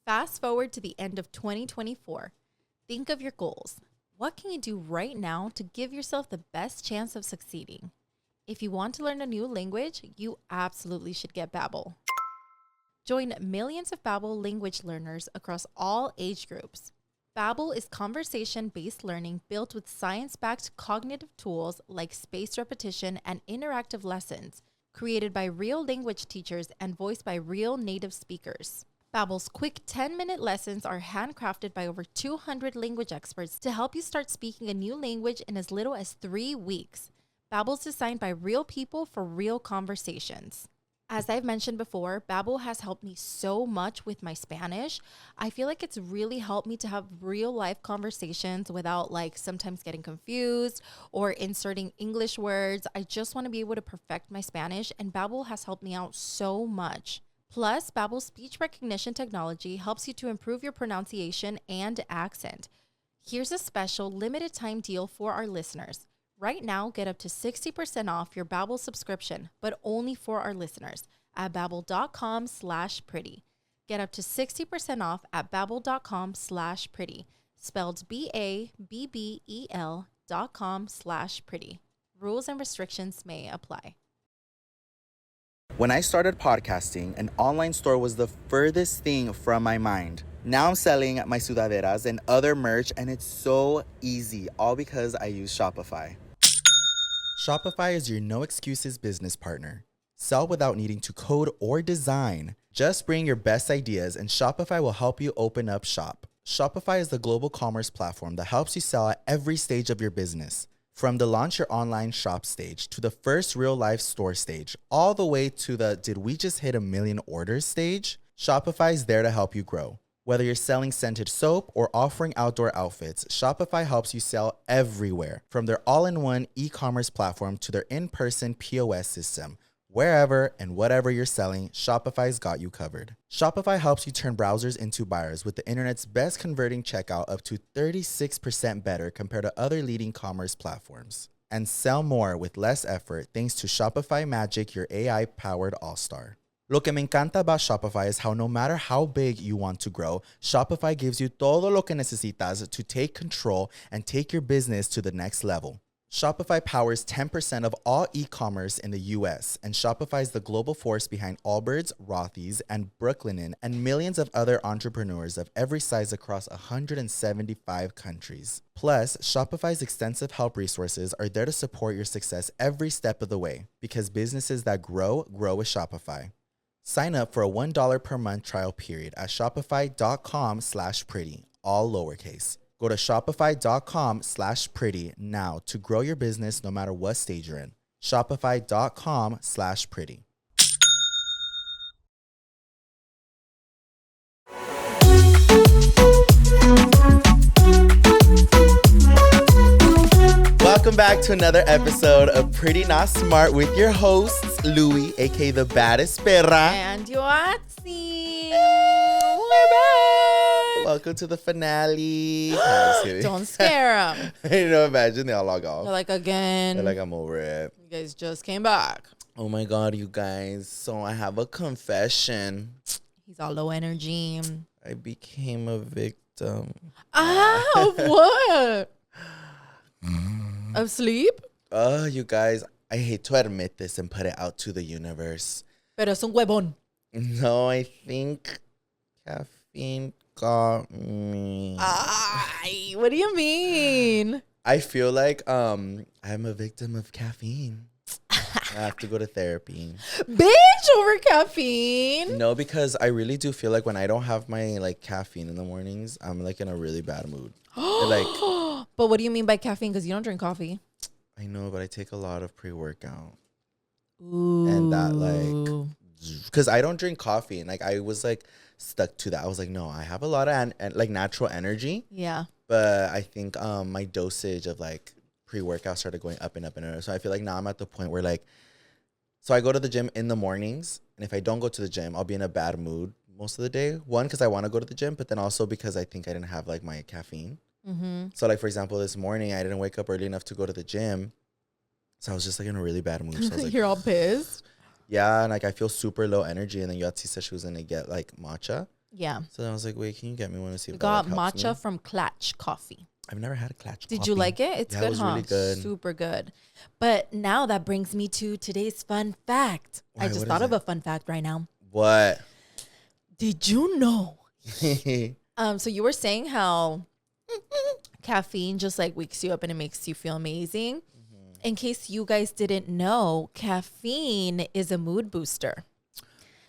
Fast forward to the end of 2024. Think of your goals. What can you do right now to give yourself the best chance of succeeding? If you want to learn a new language, you absolutely should get Babbel. Join millions of Babbel language learners across all age groups. Babbel is conversation-based learning built with science-backed cognitive tools like spaced repetition and interactive lessons, created by real language teachers and voiced by real native speakers. Babbel's quick 10-minute lessons are handcrafted by over 200 language experts to help you start speaking a new language in as little as 3 weeks. Babbel's designed by real people for real conversations. As I've mentioned before, Babbel has helped me so much with my Spanish. I feel like it's really helped me to have real life conversations without sometimes getting confused or inserting English words. I just want to be able to perfect my Spanish, and Babbel has helped me out so much. Plus, Babbel's speech recognition technology helps you to improve your pronunciation and accent. Here's a special limited time deal for our listeners. Right now, get up to 60% off your Babbel subscription, but only for our listeners at babbel.com/pretty. Get up to 60% off at babbel.com/pretty, spelled BABBEL.com/pretty. Rules and restrictions may apply. When I started podcasting, an online store was the furthest thing from my mind. Now I'm selling my sudaderas and other merch, and it's so easy, all because I use Shopify. Shopify is your no excuses business partner. Sell without needing to code or design. Just bring your best ideas, and Shopify will help you open up shop. Shopify is the global commerce platform that helps you sell at every stage of your business. From the launch your online shop stage to the first real life store stage, all the way to the did we just hit 1 million orders stage, Shopify is there to help you grow. Whether you're selling scented soap or offering outdoor outfits, Shopify helps you sell everywhere. From their all-in-one e-commerce platform to their in-person POS system. Wherever and whatever you're selling, Shopify's got you covered. Shopify helps you turn browsers into buyers with the internet's best converting checkout up to 36% better compared to other leading commerce platforms. And sell more with less effort thanks to Shopify Magic, your AI-powered all-star. Lo que me encanta about Shopify is how no matter how big you want to grow, Shopify gives you todo lo que necesitas to take control and take your business to the next level. Shopify powers 10% of all e-commerce in the US, and Shopify is the global force behind Allbirds, Rothy's, and Brooklinen, and millions of other entrepreneurs of every size across 175 countries. Plus, Shopify's extensive help resources are there to support your success every step of the way, because businesses that grow, grow with Shopify. Sign up for a $1 per month trial period at shopify.com/pretty, all lowercase. Go to shopify.com/pretty now to grow your business no matter what stage you're in. Shopify.com/pretty. Welcome back to another episode of Pretty Not Smart with your hosts, Louie, aka the baddest perra. And Yoatzi. We're back. Welcome to the finale. Don't scare them. You know, imagine they all log off. They're like, again. They're like, I'm over it. You guys just came back. Oh my God, you guys. So I have a confession. He's all low energy. I became a victim. Of what? Of sleep? Oh, you guys, I hate to admit this and put it out to the universe. Pero es un huevón. No, I think caffeine got me. Ay, what do you mean? I feel like I'm a victim of caffeine. I have to go to therapy. Bitch, over caffeine. No, because I really do feel like when I don't have my caffeine in the mornings, I'm in a really bad mood. But what do you mean by caffeine? Because you don't drink coffee. I know, but I take a lot of pre-workout. Ooh. And that because I don't drink coffee, and I was stuck to that. I was like, no, I have a lot of natural energy. Yeah. But I think my dosage of pre-workout started going up and up and up. So I feel like now I'm at the point where so I go to the gym in the mornings, and if I don't go to the gym, I'll be in a bad mood most of the day. One, because I want to go to the gym, but then also because I think I didn't have my caffeine. Mm-hmm. So for example, this morning I didn't wake up early enough to go to the gym. So I was just in a really bad mood. So I was You're all pissed? Yeah, and I feel super low energy. And then Yoatzi said she was going to get matcha. Yeah. So I was like, wait, can you get me one to see if We that got like, helps matcha me? from Clutch Coffee. I've never had a Clatch Did coffee. you like it? It's yeah, good, it was huh? really good. Super good. But now that brings me to today's fun fact. Why, I just what thought is of it? a fun fact right now. What? Did you know? So you were saying how caffeine just like wakes you up and it makes you feel amazing. Mm-hmm. In case you guys didn't know, caffeine is a mood booster.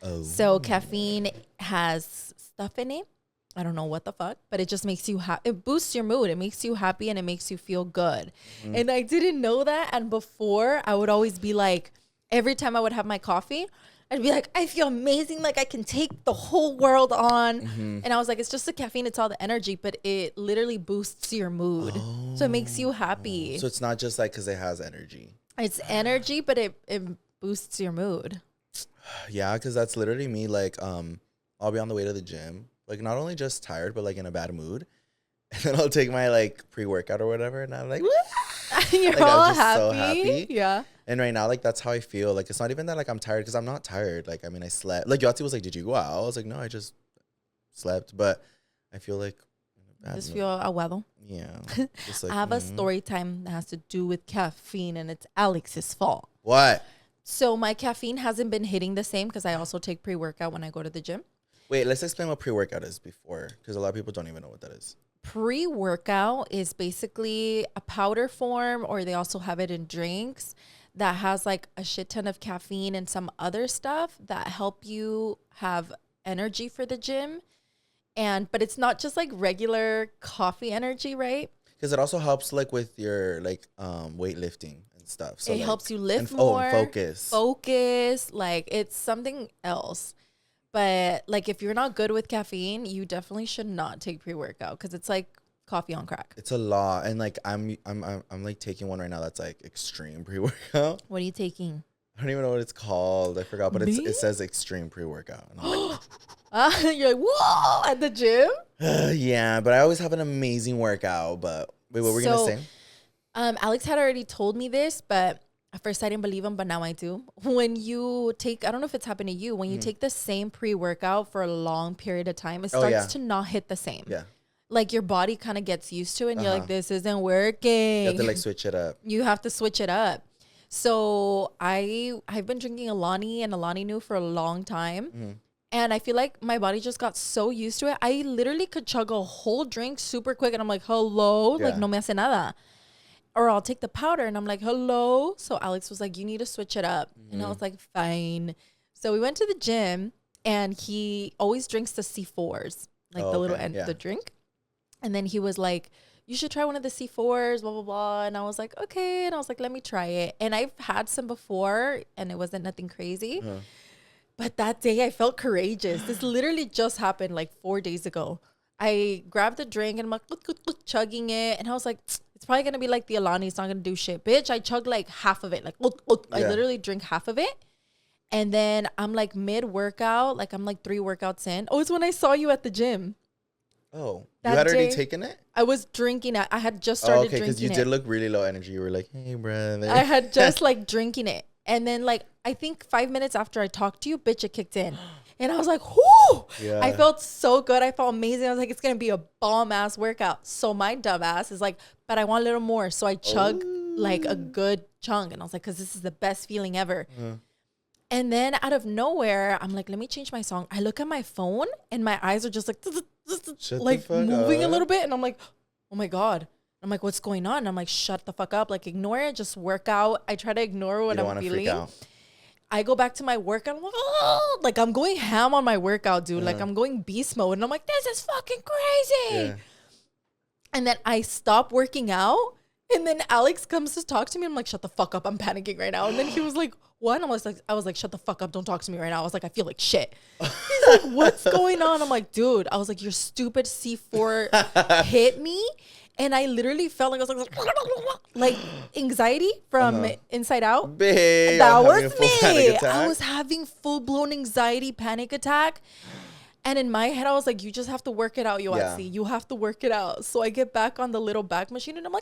Oh. So caffeine has stuff in it. I don't know what the fuck, but it just makes you happy. It boosts your mood. It makes you happy and it makes you feel good. Mm-hmm. And I didn't know that. And before, I would always be like, every time I would have my coffee, I'd be like, I feel amazing. Like I can take the whole world on. Mm-hmm. And I was like, it's just the caffeine. It's all the energy, but it literally boosts your mood. Oh. So it makes you happy. So it's not just like because it has energy. It's energy, but it boosts your mood. Yeah, because that's literally me. Like, I'll be on the way to the gym. Like, not only just tired, but, like, in a bad mood. And then I'll take my, like, pre-workout or whatever. And I'm like, you're like, all I'm just happy. so happy. Yeah. And right now, like, that's how I feel. Like, it's not even that, like, I'm tired because I'm not tired. Like, I mean, I slept. Like, Yoatzi was like, did you go out? I was like, no, I just slept. But I feel like just feel aguado. Yeah. Just like, I have a story time that has to do with caffeine, and it's Alex's fault. What? So my caffeine hasn't been hitting the same because I also take pre-workout when I go to the gym. Wait, let's explain what pre-workout is before, because a lot of people don't even know what that is. Pre-workout is basically a powder form, or they also have it in drinks that has like a shit ton of caffeine and some other stuff that help you have energy for the gym. But it's not just like regular coffee energy, right? Because it also helps like with your like weightlifting and stuff. So it like, helps you lift more. Focus. Like it's something else. But like if you're not good with caffeine, you definitely should not take pre-workout because it's like coffee on crack. It's a lot, and like I'm like taking one right now that's like extreme pre-workout. What are you taking? I don't even know what it's called. I forgot, but it says extreme pre-workout. And I'm like, you're like, whoa, at the gym? Yeah, but I always have an amazing workout. But wait, what were we gonna say? Alex had already told me this, but at first I didn't believe him, but now I do. When you take, I don't know if it's happened to you, when you take the same pre-workout for a long period of time, it starts to not hit the same. Yeah. Like your body kind of gets used to it and you're like, this isn't working. You have to like switch it up. You have to switch it up. So I've been drinking Alani and Alani Nu for a long time. Mm-hmm. And I feel like my body just got so used to it. I literally could chug a whole drink super quick. And I'm like, hello? Yeah. Like, no me hace nada. Or I'll take the powder and I'm like, hello? So Alex was like, you need to switch it up. Mm-hmm. And I was like, fine. So we went to the gym and he always drinks the C4s, like the little end of the drink. And then he was like, you should try one of the C4s, blah, blah, blah. And I was like, okay. And I was like, let me try it. And I've had some before and it wasn't nothing crazy. But that day I felt courageous. This literally just happened like 4 days ago. I grabbed the drink and I'm like, chugging it. And I was like, it's probably going to be like the Alani. It's not going to do shit. Bitch, I chugged like half of it. Like, I literally drink half of it. And then I'm like mid-workout. Like I'm like 3 workouts in. Oh, it's when I saw you at the gym. Oh, you had already taken it? I was drinking it. I had just started drinking it. Because you did look really low energy. You were like, hey, brother. I had just like drinking it. And then like, I think 5 minutes after I talked to you, bitch, it kicked in. And I was like, whoo! Yeah. I felt so good. I felt amazing. I was like, it's going to be a bomb-ass workout. So my dumb ass is like, but I want a little more. So I chug like a good chunk. And I was like, because this is the best feeling ever. And then out of nowhere, I'm like, let me change my song. I look at my phone and my eyes are just like, moving a little bit. And I'm like, oh my God. I'm like, what's going on? And I'm like, shut the fuck up. Like, ignore it. Just work out. I try to ignore what I'm feeling. I go back to my workout. I'm like, oh, like I'm going ham on my workout, dude. Like I'm going beast mode. And I'm like, this is fucking crazy. Yeah. And then I stop working out. And then Alex comes to talk to me. I'm like, shut the fuck up. I'm panicking right now. And then he was like, what? And I was like, shut the fuck up. Don't talk to me right now. I was like, I feel like shit. He's like, what's going on? I'm like, dude, I was like, your stupid C4 hit me. And I literally felt like I was like anxiety from inside out. Babe, that was me. I was having full-blown anxiety panic attack. And in my head, I was like, you just have to work it out, Yoatzi. Yeah. You have to work it out. So I get back on the little back machine and I'm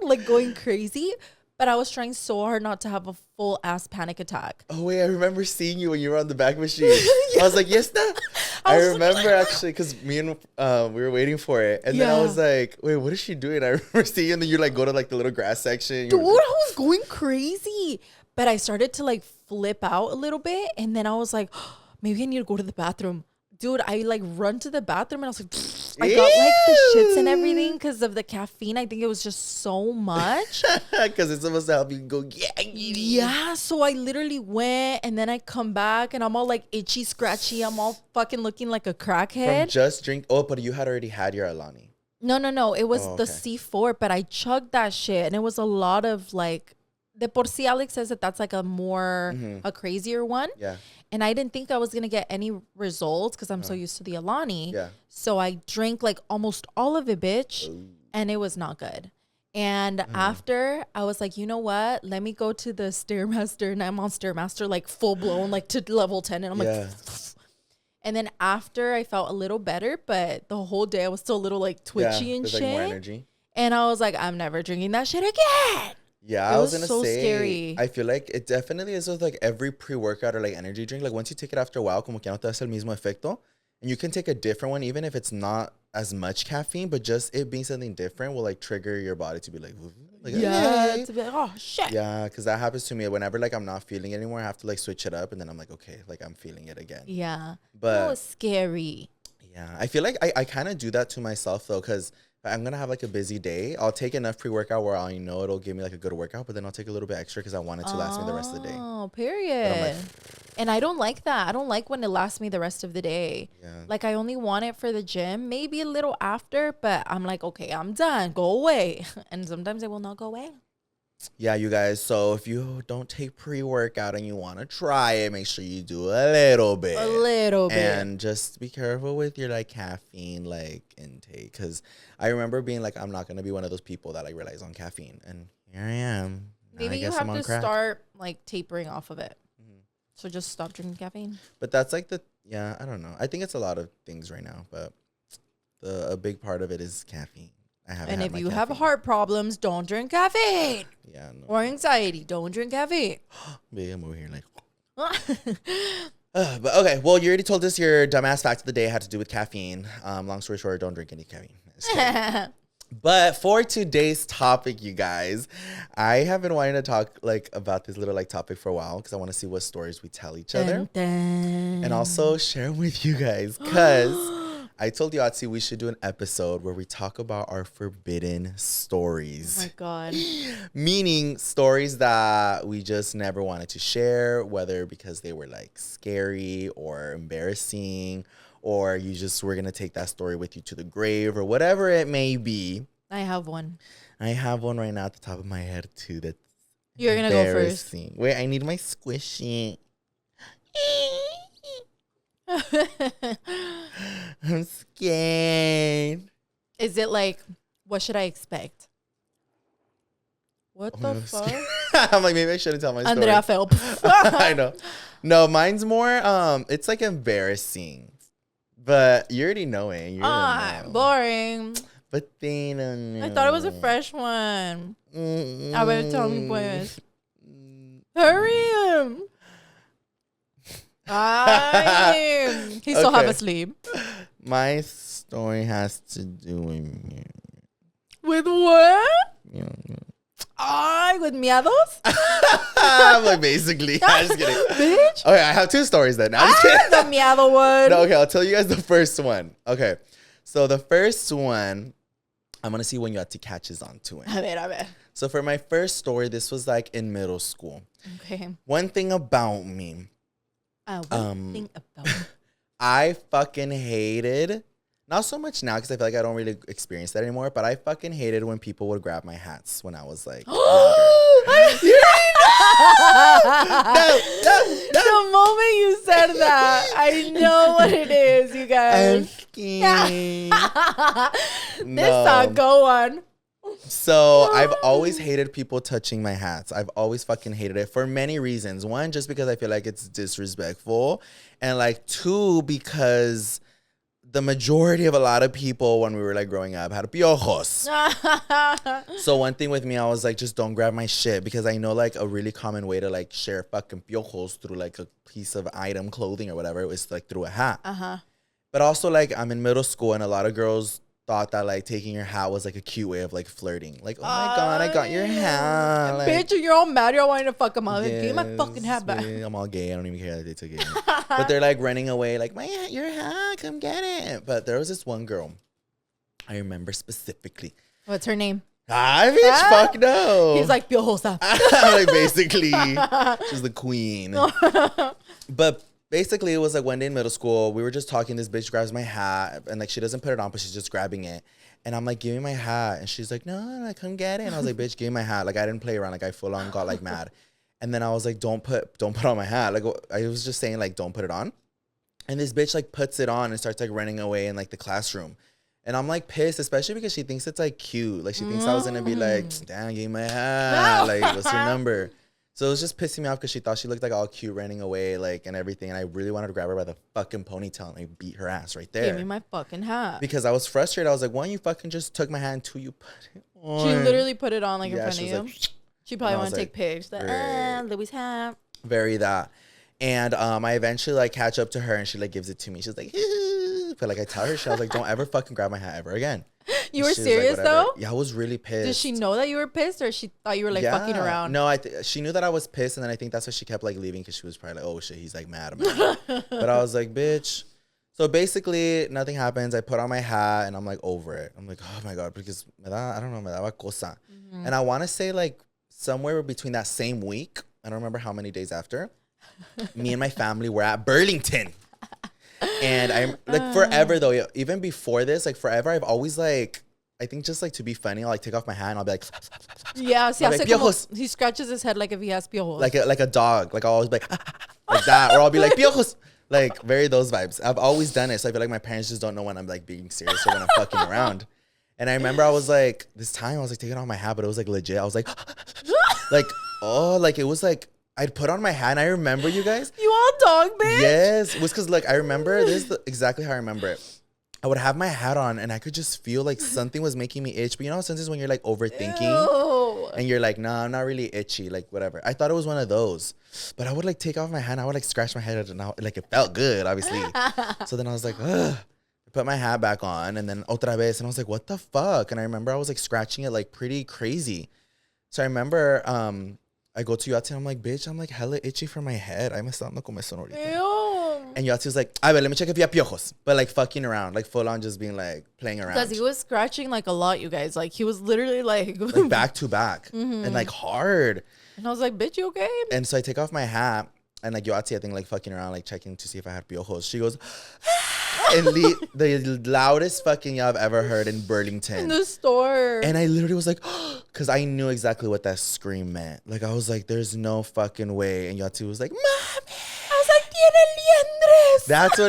like going crazy. But I was trying so hard not to have a full-ass panic attack. Oh, wait, I remember seeing you when you were on the back machine. Yeah. I was like, yes, nah. I remember actually because me and we were waiting for it, and then I was like, "Wait, what is she doing?" I remember seeing, and then you like go to like the little grass section. Dude, I was going crazy, but I started to like flip out a little bit, and then I was like, oh, maybe I need to go to the bathroom. Dude, I like run to the bathroom, and I was like, I got like the shits and everything because of the caffeine. I think it was just so much. Because it's supposed to help you go, yeah. So I literally went, and then I come back, and I'm all like itchy, scratchy. I'm all fucking looking like a crackhead. From just drink. Oh, but you had already had your Alani. No. It was the C4, but I chugged that shit, and it was a lot of like. De por si Alex says that that's like a more a crazier one. Yeah. And I didn't think I was gonna get any results because I'm so used to the Alani. Yeah. So I drank like almost all of it, bitch, and it was not good. And after I was like, you know what? Let me go to the Stairmaster, and I'm on Stairmaster like full blown, like to level 10, and I'm like. And then after I felt a little better, but the whole day I was still a little like twitchy and shit. Like more energy. And I was like, I'm never drinking that shit again. Yeah, I was gonna say, scary. I feel like it definitely is with like every pre-workout or like energy drink. Like once you take it after a while, como que no te hace el mismo efecto. And you can take a different one, even if it's not as much caffeine, but just it being something different will like trigger your body to be like to be like, oh shit. Yeah, because that happens to me whenever like I'm not feeling it anymore. I have to like switch it up, and then I'm like, okay, like I'm feeling it again. Yeah, but it's scary. Yeah, I feel like I kind of do that to myself though, because I'm going to have like a busy day. I'll take enough pre-workout where I know it'll give me like a good workout, but then I'll take a little bit extra because I want it to last me the rest of the day. Oh, period. And I don't like that. I don't like when it lasts me the rest of the day. Yeah. Like I only want it for the gym, maybe a little after, but I'm like, okay, I'm done. Go away. And sometimes it will not go away. Yeah, you guys. So if you don't take pre-workout and you want to try it, make sure you do a little bit. A little bit. And just be careful with your like caffeine like intake. Because I remember being like, I'm not going to be one of those people that like relies on caffeine. And here I am. Maybe you have to start like tapering off of it. So just stop drinking caffeine. But that's like I don't know. I think it's a lot of things right now. But a big part of it is caffeine. And if you have heart problems, don't drink caffeine. Yeah. No. Or anxiety, don't drink caffeine. Baby, I'm over here like. But okay, well, you already told us your dumbass fact of the day had to do with caffeine. Long story short, don't drink any caffeine. But for today's topic, you guys, I have been wanting to talk like about this little like topic for a while because I want to see what stories we tell each other, and also share them with you guys because. I told Yoatzi we should do an episode where we talk about our forbidden stories. Oh my God. Meaning stories that we just never wanted to share, whether because they were like scary or embarrassing, or you just were going to take that story with you to the grave or whatever it may be. I have one. I have one right now at the top of my head too. That's You're going to go first. Wait, I need my squishy. I'm scared. Is it like, what should I expect? What the fuck? I'm like, maybe I shouldn't tell my story. Andrea fell. I know. No, mine's more, it's like embarrassing. But you already know it. You already know. Boring. But they don't know. I thought it was a fresh one. I better tell me, pues. Hurry him. He's so half asleep. My story has to do with me. With what? Yeah. With miados? I'm like, basically. I'm just kidding. Bitch. Okay, I have two stories then. I'm just kidding. The miado one. No, okay, I'll tell you guys the first one. Okay. So the first one, I'm going to see when Yoatzi catches on to it. A ver. So for my first story, this was like in middle school. Okay. One thing about me. Thing about I fucking hated, not so much now because I feel like I don't really experience that anymore, but I fucking hated when people would grab my hats when I was like no. The moment you said that, I know what it is, you guys. This song, go on. So I've always hated people touching my hats. I've always fucking hated it for many reasons. One, just because I feel like it's disrespectful. And like two, because the majority of a lot of people when we were like growing up had piojos. So one thing with me, I was like, just don't grab my shit because I know like a really common way to like share fucking piojos through like a piece of item, clothing or whatever is like through a hat. But also, like, I'm in middle school, and a lot of girls thought that, like, taking your hat was, like, a cute way of, like, flirting. Like, oh, my God, I got your hat. Like, bitch, you're all mad. You're all wanting to fuck them up. Like, give me my fucking hat back. I'm all gay. I don't even care that they took it. But they're, like, running away. Like, my hat, your hat, come get it. But there was this one girl I remember specifically. What's her name? Bitch, fuck no. He's like, Piojosa. Like, basically, she's the queen. But basically, it was like one day in middle school. We were just talking. This bitch grabs my hat, and like she doesn't put it on, but she's just grabbing it. And I'm like, give me my hat. And she's like, no, like, come get it. And I was like, bitch, give me my hat. Like, I didn't play around. Like, I full on got like mad. And then I was like, don't put on my hat. Like, I was just saying, like, don't put it on. And this bitch like puts it on and starts like running away in like the classroom. And I'm like pissed, especially because she thinks it's like cute. Like, she thinks I was gonna be like, damn, give me my hat. Like, what's your number? So it was just pissing me off because she thought she looked like all cute running away, like, and everything. And I really wanted to grab her by the fucking ponytail and like beat her ass right there. Give me my fucking hat. Because I was frustrated. I was like, why don't you fucking just took my hat and you put it on? She literally put it on like in front of you. Like, she probably want to take pics. Like, Louie's hat. Very that. And I eventually like catch up to her and she like gives it to me. She's like, but like I tell her, I was like, don't ever fucking grab my hat ever again. You were serious like, though? Yeah, I was really pissed. Did she know that you were pissed, or she thought you were like fucking around? No, she knew that I was pissed, and then I think that's why she kept like leaving, because she was probably like, oh shit, he's like mad about it. But I was like, bitch. So basically, nothing happens. I put on my hat, and I'm like over it. I'm like, oh my God, because I don't know, me daba cosa. And I want to say like somewhere between that same week, I don't remember how many days after, me and my family were at Burlington. And I'm like forever though, even before this, like forever, I've always like, I think just like to be funny, I'll like take off my hat and I'll be like, yeah, see, like, piojos. He scratches his head like if he has piojos. Like a dog. Like I'll always be like that, or I'll be like piojos. Like very those vibes. I've always done it, so I feel like my parents just don't know when I'm like being serious or when I'm fucking around. And I remember I was like, this time I was like taking off my hat, but it was like legit. I was like, like, oh, like it was like, I'd put on my hat, and I remember, you guys. You all dog, bitch? Yes. It was because, like, I remember, this is exactly how I remember it. I would have my hat on, and I could just feel like something was making me itch. But you know, sometimes when you're, like, overthinking, and you're like, nah, I'm not really itchy, like, whatever. I thought it was one of those. But I would, like, take off my hat, and I would, like, scratch my head, and like, it felt good, obviously. So then I was like, ugh. I put my hat back on, and then otra vez, and I was like, what the fuck? And I remember I was, like, scratching it, like, pretty crazy. So I remember, I go to Yoatzi and I'm like, bitch, I'm like hella itchy from my head. I me está dando comezón ahorita. And Yoatzi was like, a ver, let me check if you have piojos. But like fucking around, like full on just being like playing around. Because he was scratching like a lot, you guys. Like he was literally like back to back and like hard. And I was like, bitch, you okay? And so I take off my hat and like Yoatzi, I think like fucking around, like checking to see if I had piojos. She goes, and the loudest fucking y'all I've ever heard in Burlington. In the store. And I literally was like, because I knew exactly what that scream meant. Like, I was like, there's no fucking way. And Yoatzi was like, Mami. I was like, tiene liendres. That's what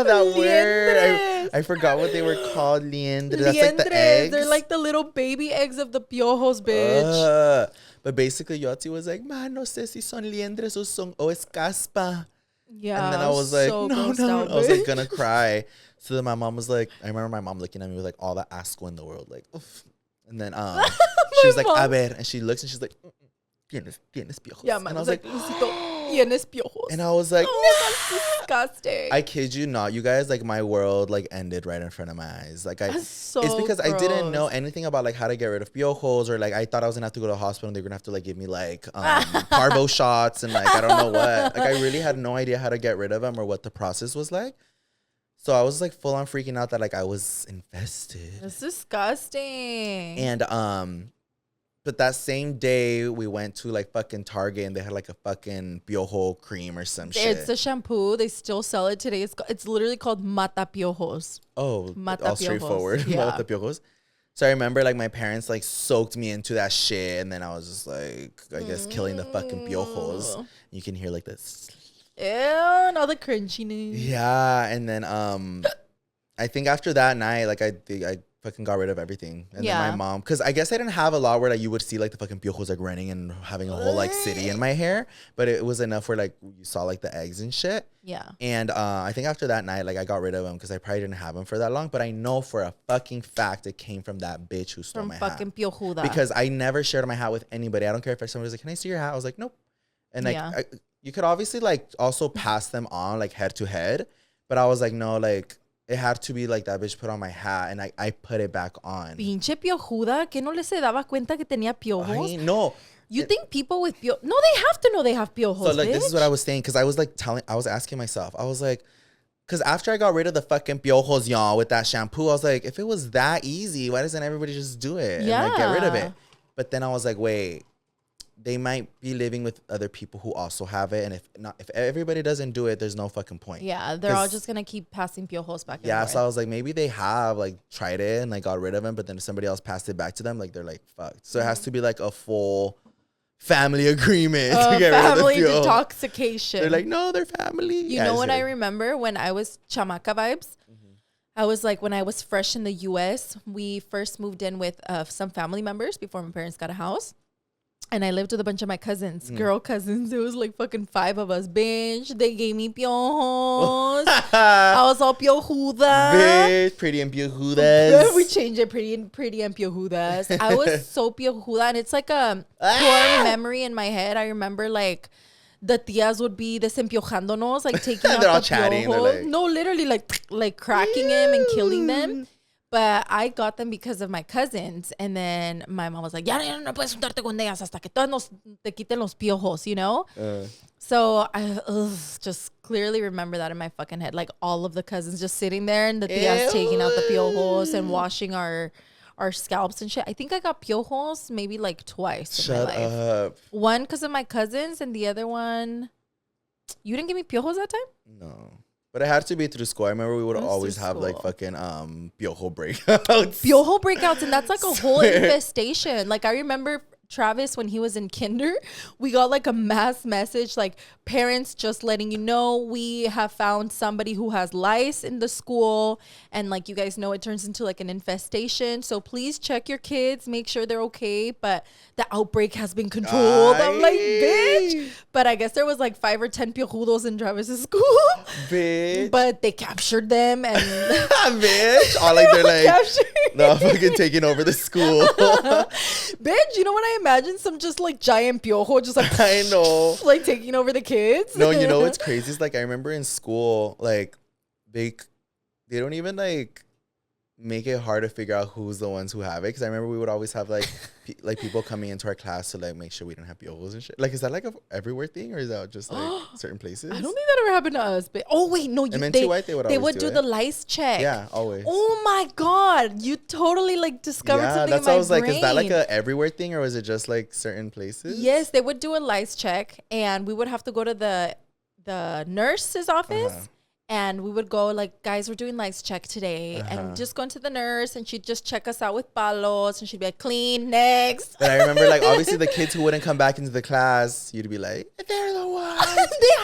that word. I forgot what they were called, liendres. That's like the eggs. They're like the little baby eggs of the piojos, bitch. But basically, Yoatzi was like, man, no sé si son liendres o es caspa. Yeah. And then I was like, so no. out, I was like gonna cry. So then my mom was like, I remember my mom looking at me with like all the asco in the world, like, oof. And then she was like, a ver, and she looks and she's like, tienes piojos. Yeah, man. And I was like, tienes piojos. And I was like, that's disgusting. I kid you not, you guys, like my world like ended right in front of my eyes. Like it's because I didn't know anything about like how to get rid of piojos, or like I thought I was gonna have to go to the hospital and they were gonna have to like give me like parvo shots and like I don't know what. Like I really had no idea how to get rid of them or what the process was like. So I was like full on freaking out that like I was infested. That's disgusting. And but that same day we went to like fucking Target and they had like a fucking piojo cream or some shit. It's a shampoo. They still sell it today. It's literally called Mata Piojos. Oh, Mata all piojos. straightforward. Yeah. Mata piojos. So I remember like my parents like soaked me into that shit, and then I was just like, I guess killing the fucking piojos. You can hear like this. Ew, and all the crunchiness. Yeah, and then I think after that night, like I fucking got rid of everything. And then my mom, because I guess I didn't have a lot where like you would see like the fucking piojos like running and having a whole like city in my hair, but it was enough where like you saw like the eggs and shit. Yeah. And I think after that night, like I got rid of them because I probably didn't have them for that long, but I know for a fucking fact it came from that bitch who stole my hat. From fucking piojuda. Because I never shared my hat with anybody. I don't care if somebody was like, can I see your hat? I was like, nope. And like you could obviously like also pass them on like head to head, but I was like, no, like it had to be like that bitch put on my hat and I put it back on. Pinche piojuda, que no le se daba cuenta que tenía piojos? No. You think people with piojos... No, they have to know they have piojos, So, like, bitch. this is what I was saying. Because I was, like, I was asking myself. I was like... Because after I got rid of the fucking piojos, y'all, with that shampoo, I was like, if it was that easy, why doesn't everybody just do it? Yeah. And, like, get rid of it? But then I was like, wait... They might be living with other people who also have it, and if everybody doesn't do it, there's no fucking point. Yeah, they're all just gonna keep passing piojos back. Yeah, so I was like, maybe they have like tried it and like got rid of them, but then if somebody else passed it back to them, like they're like fucked. So it has to be like a full family agreement to get family rid of the detoxification. They're like, no, they're family. You know what I remember when I was chamaca vibes? I was like, when I was fresh in the U.S., we first moved in with some family members before my parents got a house. And I lived with a bunch of my cousins, girl cousins. It was like fucking 5 of us. Bitch, they gave me piojos. I was all piojuda. Bitch, pretty and piojudas. We changed it, pretty and piojudas. I was so piojuda. And it's like a core memory in my head. I remember like the tias would be desempiojándonos, like taking out they're all the chatting. piojo. Like, no, literally like cracking them and killing them. But I got them because of my cousins. And then my mom was like, ya no puedes juntarte con ellas hasta que todas te quiten los piojos, you know? So I just clearly remember that in my fucking head. Like all of the cousins just sitting there and the tias taking out the piojos and washing our scalps and shit. I think I got piojos maybe like twice in my life. up. One because of my cousins and the other one... You didn't give me piojos that time? No. But it had to be through school. I remember we would always have like fucking piojo breakouts. Piojo breakouts, and that's like a whole infestation. Like I remember Travis when he was in kinder, we got like a mass message like, parents, just letting you know, we have found somebody who has lice in the school, and like you guys know it turns into like an infestation, so please check your kids, make sure they're okay, but the outbreak has been controlled. I'm like, bitch. But I guess there was like 5 or 10 piojudos in Travis's school, bitch. But they captured them and bitch, all like they're like no fucking taking over the school. Bitch, you know what I imagine? Some just like giant piojo just like I know, like taking over the kids. No, you know what's crazy is like I remember in school, like they don't even like make it hard to figure out who's the ones who have it, because I remember we would always have like like people coming into our class to like make sure we don't have piojos and shit. Like, is that like a everywhere thing, or is that just like certain places? I don't think that ever happened to us, but oh wait, no, they would do the lice check. Yeah, always. Oh my god, you totally like discovered something. That's in my why I was brain. like, is that like a everywhere thing, or was it just like certain places? Yes, they would do a lice check, and we would have to go to the nurse's office. And we would go like, guys, we're doing lice check today. And just going to the nurse, and she'd just check us out with palos, and she'd be like, clean, next. And I remember like obviously the kids who wouldn't come back into the class, you'd be like, they're the ones.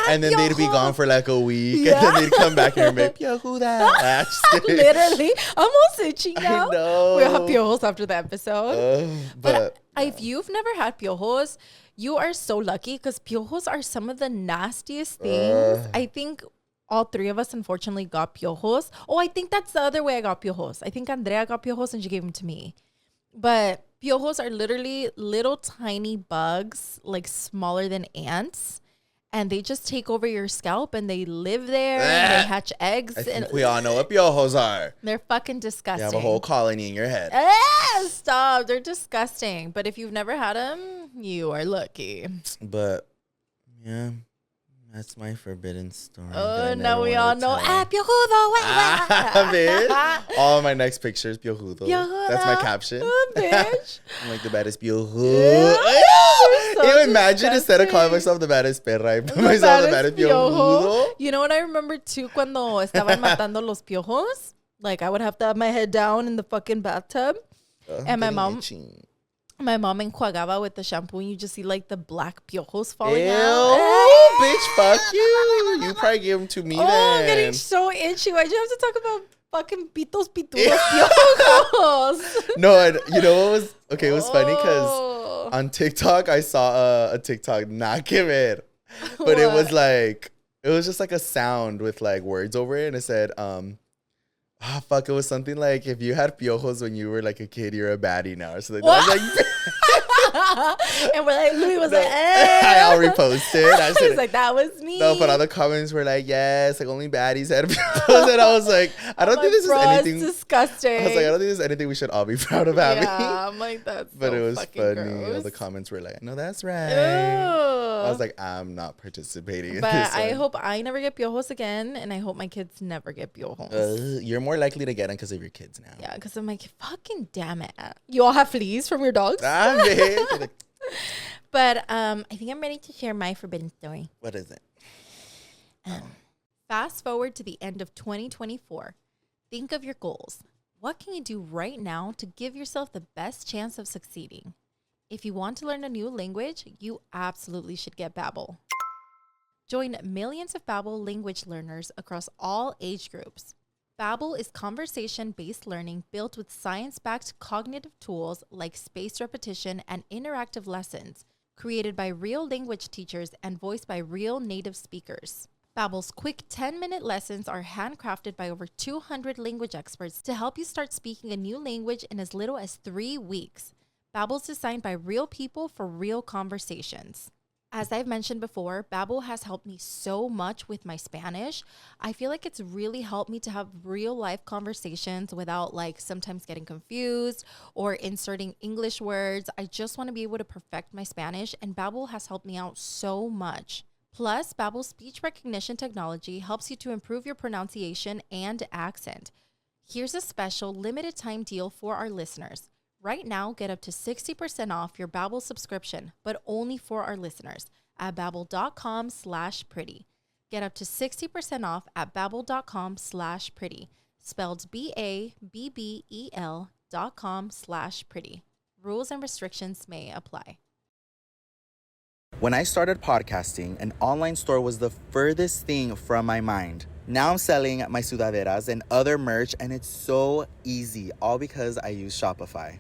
And then they'd be gone for like a week. And then they'd come back and be like, who that? Literally. I'm all itching now. I know. We'll have piojos after the episode. But if you've never had piojos, you are so lucky, because piojos are some of the nastiest things. I think all 3 of us, unfortunately, got piojos. Oh, I think that's the other way I got piojos. I think Andrea got piojos and she gave them to me. But piojos are literally little tiny bugs, like smaller than ants. And they just take over your scalp, and they live there and they hatch eggs. I think we all know what piojos are. They're fucking disgusting. You have a whole colony in your head. Stop. They're disgusting. But if you've never had them, you are lucky. But, yeah. That's my forbidden story. Oh, now we all know. Piojudo. Bitch. All my next pictures, piojudo. That's my caption. Bitch. I'm like the baddest piojudo. So imagine instead of calling myself the baddest perra, I put myself the baddest piojudo. You know what I remember too? Cuando estaban matando los piojos. Like I would have to have my head down in the fucking bathtub. And my mom... My mom enjuagaba with the shampoo, and you just see like the black piojos falling out. Bitch, fuck you. You probably gave them to me then. I'm getting so itchy. Why'd you have to talk about fucking pitos pitudos piojos? No, and you know what was... Okay, it was funny because on TikTok, I saw a TikTok, not give it. But it was like... It was just like a sound with like words over it, and it said... it was something like, if you had piojos when you were like a kid, you're a baddie now or something. I was like, And we're like, Louie was like, eh. I'll repost it. I was like, that was me. No, but other comments were like, yes, like only baddies had videos. And I was like, I don't think this is anything. It's disgusting. I was like, I don't think there's anything we should all be proud of having. Yeah, I'm like, that's but so it was fucking funny. All the gross. comments were like, no, that's right. Ew. I was like, I'm not participating in but this. I hope I never get piojos again, and I hope my kids never get piojos. You're more likely to get them because of your kids now. Yeah, because I'm like, fucking damn it. You all have fleas from your dogs? But I think I'm ready to share my forbidden story. What is it? Fast forward to the end of 2024. Think of your goals. What can you do right now to give yourself the best chance of succeeding? If you want to learn a new language, you absolutely should get Babbel. Join millions of Babbel language learners across all age groups. Babbel is conversation-based learning built with science-backed cognitive tools like spaced repetition and interactive lessons, created by real language teachers and voiced by real native speakers. Babbel's quick 10-minute lessons are handcrafted by over 200 language experts to help you start speaking a new language in as little as 3 weeks. Babbel's designed by real people for real conversations. As I've mentioned before, Babbel has helped me so much with my Spanish. I feel like it's really helped me to have real life conversations without like sometimes getting confused or inserting English words. I just want to be able to perfect my Spanish, and Babbel has helped me out so much. Plus, Babbel's speech recognition technology helps you to improve your pronunciation and accent. Here's a special limited time deal for our listeners. Right now, get up to 60% off your Babbel subscription, but only for our listeners at babbel.com/pretty. Get up to 60% off at babbel.com/pretty, spelled BABBEL.com/pretty. Rules and restrictions may apply. When I started podcasting, an online store was the furthest thing from my mind. Now I'm selling my sudaderas and other merch, and it's so easy, all because I use Shopify.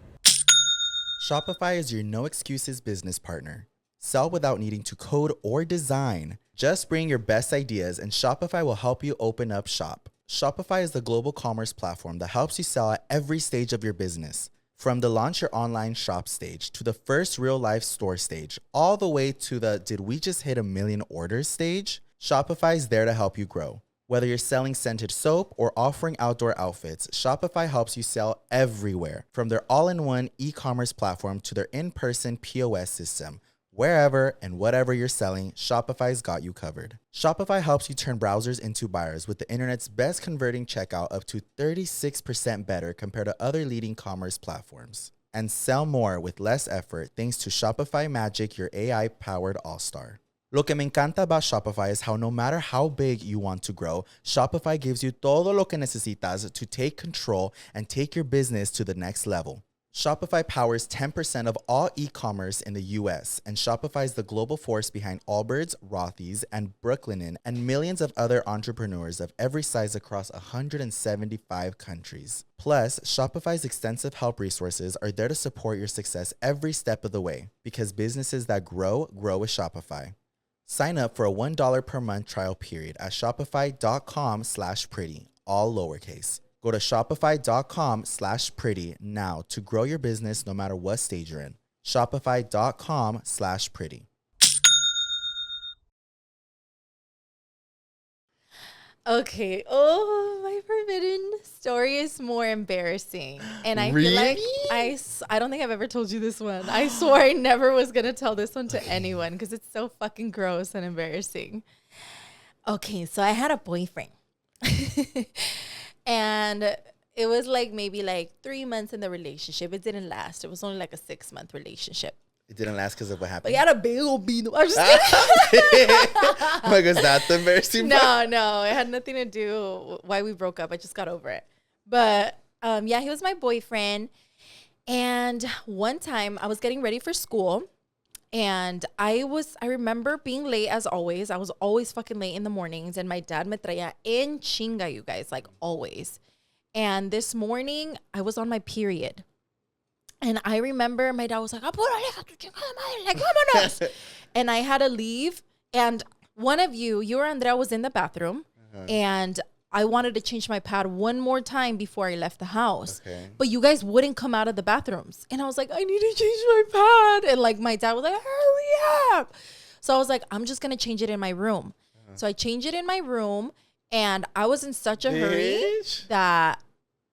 Shopify is your no excuses business partner. Sell without needing to code or design. Just bring your best ideas and Shopify will help you open up shop. Shopify is the global commerce platform that helps you sell at every stage of your business. From the launch your online shop stage to the first real life store stage, all the way to the did we just hit 1 million orders stage, Shopify is there to help you grow. Whether you're selling scented soap or offering outdoor outfits, Shopify helps you sell everywhere. From their all-in-one e-commerce platform to their in-person POS system. Wherever and whatever you're selling, Shopify's got you covered. Shopify helps you turn browsers into buyers with the internet's best converting checkout up to 36% better compared to other leading commerce platforms. And sell more with less effort thanks to Shopify Magic, your AI-powered all-star. Lo que me encanta about Shopify is how no matter how big you want to grow, Shopify gives you todo lo que necesitas to take control and take your business to the next level. Shopify powers 10% of all e-commerce in the US, and Shopify is the global force behind Allbirds, Rothy's, and Brooklinen, and millions of other entrepreneurs of every size across 175 countries. Plus, Shopify's extensive help resources are there to support your success every step of the way, because businesses that grow with Shopify. Sign up for a $1 per month trial period at shopify.com/pretty, all lowercase. Go to shopify.com/pretty now to grow your business no matter what stage you're in. Shopify.com/pretty. Okay. Oh, my forbidden story is more embarrassing. And I feel like I don't think I've ever told you this one. I swore I never was going to tell this one to anyone because it's so fucking gross and embarrassing. Okay, so I had a boyfriend. And it was like maybe like 3 months in the relationship. It didn't last. It was only like a 6-month relationship. It didn't last because of what happened. But he had a big old bean. I'm just kidding. Like, is that the embarrassing part? No. It had nothing to do with why we broke up. I just got over it. But yeah, he was my boyfriend. And one time I was getting ready for school. And I remember being late as always. I was always fucking late in the mornings. And my dad me traía en chinga, you guys, like always. And this morning I was on my period. And I remember my dad was like, apúrale, tu chingada madre, like, vámonos. And I had to leave. And one of you or Andrea was in the bathroom. And I wanted to change my pad one more time before I left the house. Okay. But you guys wouldn't come out of the bathrooms. And I was like, I need to change my pad. And like my dad was like, hurry up. So I was like, I'm just going to change it in my room. So I changed it in my room. And I was in such a hurry that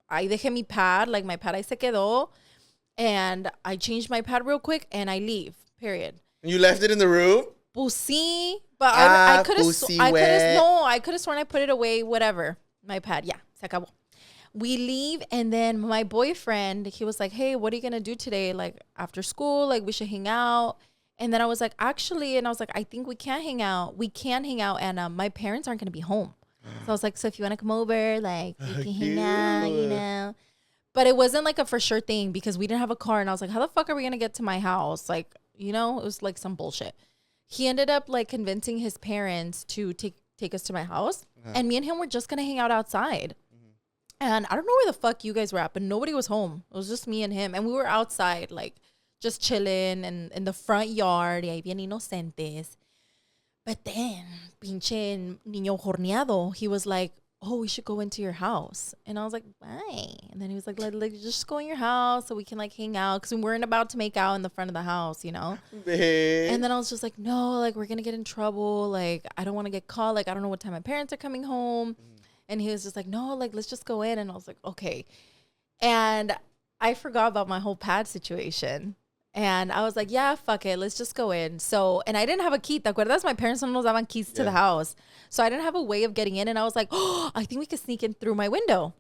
I dejé mi pad. Like my pad ahí se quedó. And I changed my pad real quick and I leave. Period. You left it in the room? Pues sí, but I could have sworn I put it away, whatever. My pad, yeah, se acabó. We leave, and then my boyfriend, he was like, hey, what are you going to do today? Like, after school, like, we should hang out. And then I was like, actually, and I was like, I think we can hang out. We can hang out, and my parents aren't going to be home. So I was like, so if you want to come over, like, we can hang out, you know. But it wasn't like a for sure thing because we didn't have a car. And I was like, how the fuck are we going to get to my house? Like, you know, it was like some bullshit. He ended up like convincing his parents to take us to my house. And me and him were just going to hang out outside. And I don't know where the fuck you guys were at, but nobody was home. It was just me and him. And we were outside, like, just chilling and in the front yard. Y ahí bien inocentes. But then, pinche niño horneado, he was like, oh, we should go into your house. And I was like, why? And then he was like, just go in your house so we can, like, hang out. Because we weren't about to make out in the front of the house, you know? And then I was just like, no, like, we're going to get in trouble. Like, I don't want to get caught. Like, I don't know what time my parents are coming home. And he was just like, no, like, let's just go in. And I was like, okay. And I forgot about my whole pad situation. And I was like, yeah, fuck it. Let's just go in. So, and I didn't have a key. ¿Te acuerdas? My parents no nos daban keys to the house. So I didn't have a way of getting in. And I was like, oh, I think we could sneak in through my window.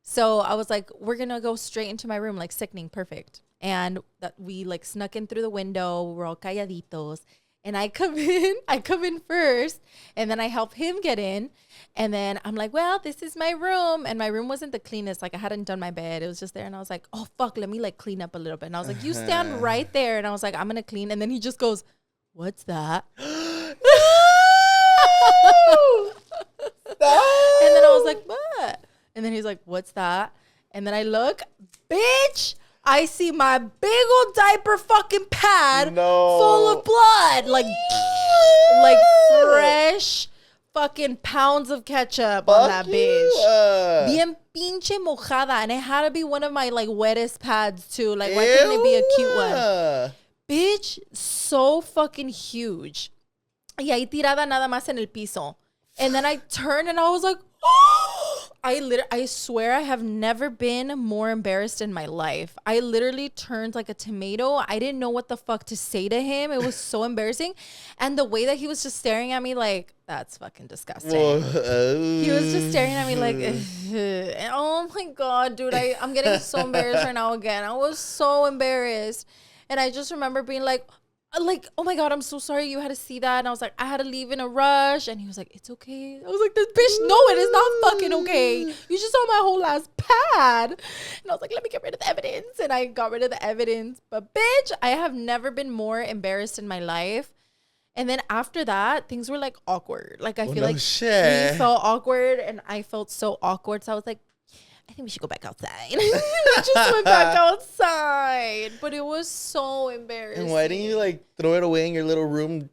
So I was like, we're going to go straight into my room, like sickening. Perfect. And that we like snuck in through the window. We're all calladitos. And I come in first. And then I help him get in. And then I'm like, well, this is my room. And my room wasn't the cleanest. Like I hadn't done my bed. It was just there. And I was like, oh, fuck, let me like clean up a little bit. And I was like, you stand right there. And I was like, I'm going to clean. And then he just goes, what's that? And then I was like, what? And then he's like, what's that? And then I look, bitch. I see my big old diaper fucking pad full of blood. Like fresh fucking pounds of ketchup on that bitch. Bien pinche mojada. And it had to be one of my like wettest pads too. Like why couldn't it be a cute one? Bitch, so fucking huge. Y ahí tirada nada más en el piso. And then I turned and I was like, oh! I swear I have never been more embarrassed in my life. I literally turned like a tomato. I didn't know what the fuck to say to him. It was so embarrassing. And the way that he was just staring at me like, that's fucking disgusting. He was just staring at me like, and oh my God, dude, I'm getting so embarrassed right now again. I was so embarrassed. And I just remember being like, oh my God, I'm so sorry you had to see that. And I was like, I had to leave in a rush. And he was like, it's okay. I was like, this bitch, no, it is not fucking okay. You just saw my whole ass pad. And I was like, let me get rid of the evidence. And I got rid of the evidence. But bitch, I have never been more embarrassed in my life. And then after that, things were like awkward. Like I feel like he felt awkward and I felt so awkward. So I was like, I think we should go back outside. We just went back outside. But it was so embarrassing. And why didn't you like throw it away in your little room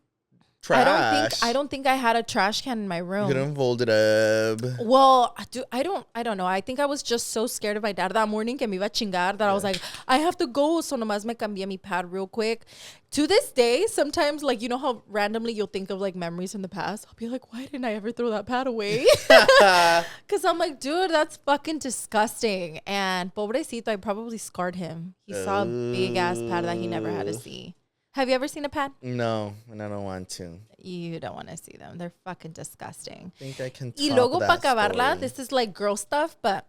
trash? I don't think I had a trash can in my room. You couldn't fold it up. Well, I don't know. I think I was just so scared of my dad that morning que me iba a chingar that I was like, I have to go. So nomás me cambié mi pad real quick. To this day, sometimes, like, you know how randomly you'll think of, like, memories from the past? I'll be like, why didn't I ever throw that pad away? Because I'm like, dude, that's fucking disgusting. And pobrecito, I probably scarred him. He saw a big-ass pad that he never had to see. Have you ever seen a pad? No, and I don't want to. You don't want to see them. They're fucking disgusting. I think I can Y luego, para acabarla, this is, like, girl stuff, but...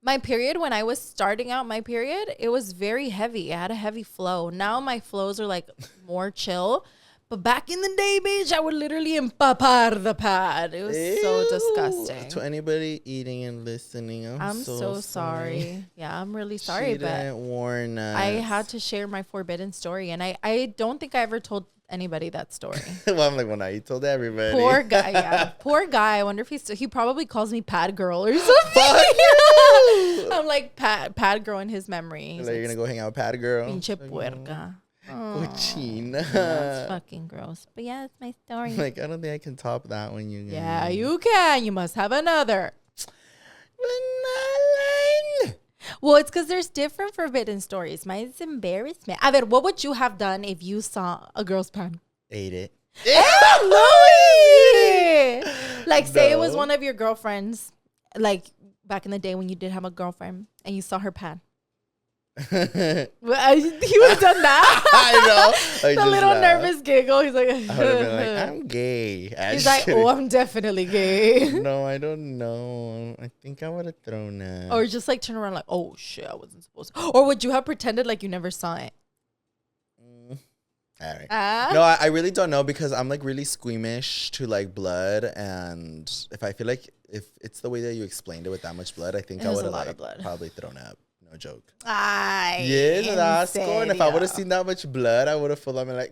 My period, when I was starting out my period, it was very heavy. I had a heavy flow. Now my flows are like more chill. But back in the day, bitch, I would literally empapar the pad. It was so disgusting. To anybody eating and listening, I'm so sorry. Yeah, I'm really sorry. She didn't warn us. I had to share my forbidden story. And I don't think I ever told anybody that story. Well, I'm like, well, now you told everybody. Poor guy, yeah. Poor guy. I wonder if he probably calls me pad girl or something. Fuck you! I'm like pad girl in his memory. Like, you're going to go hang out with pad girl? Pinche puerca. Cochina. That's fucking gross. But yeah, that's my story. Like, I don't think I can top that one, you guys. Yeah, you can. You must have another. Well, it's because there's different forbidden stories. Mine's embarrassment. A ver, what would you have done if you saw a girl's pan? Ate it. Hey, Louie! Like, say it was one of your girlfriends, like back in the day when you did have a girlfriend and you saw her pan. Well, he would have done that. I know. The little nervous giggle. He's like, I would have been like, I'm gay. He's like, oh, I'm definitely gay. No, I don't know. I think I would have thrown up. Or just like turn around like, oh shit, I wasn't supposed to. Or would you have pretended like you never saw it? All right. No, I really don't know because I'm like really squeamish to like blood, and if I feel like if it's the way that you explained it with that much blood, I think I would have like probably thrown up. No joke. Yes, that's cool. And if I would have seen that much blood, I would have full on been like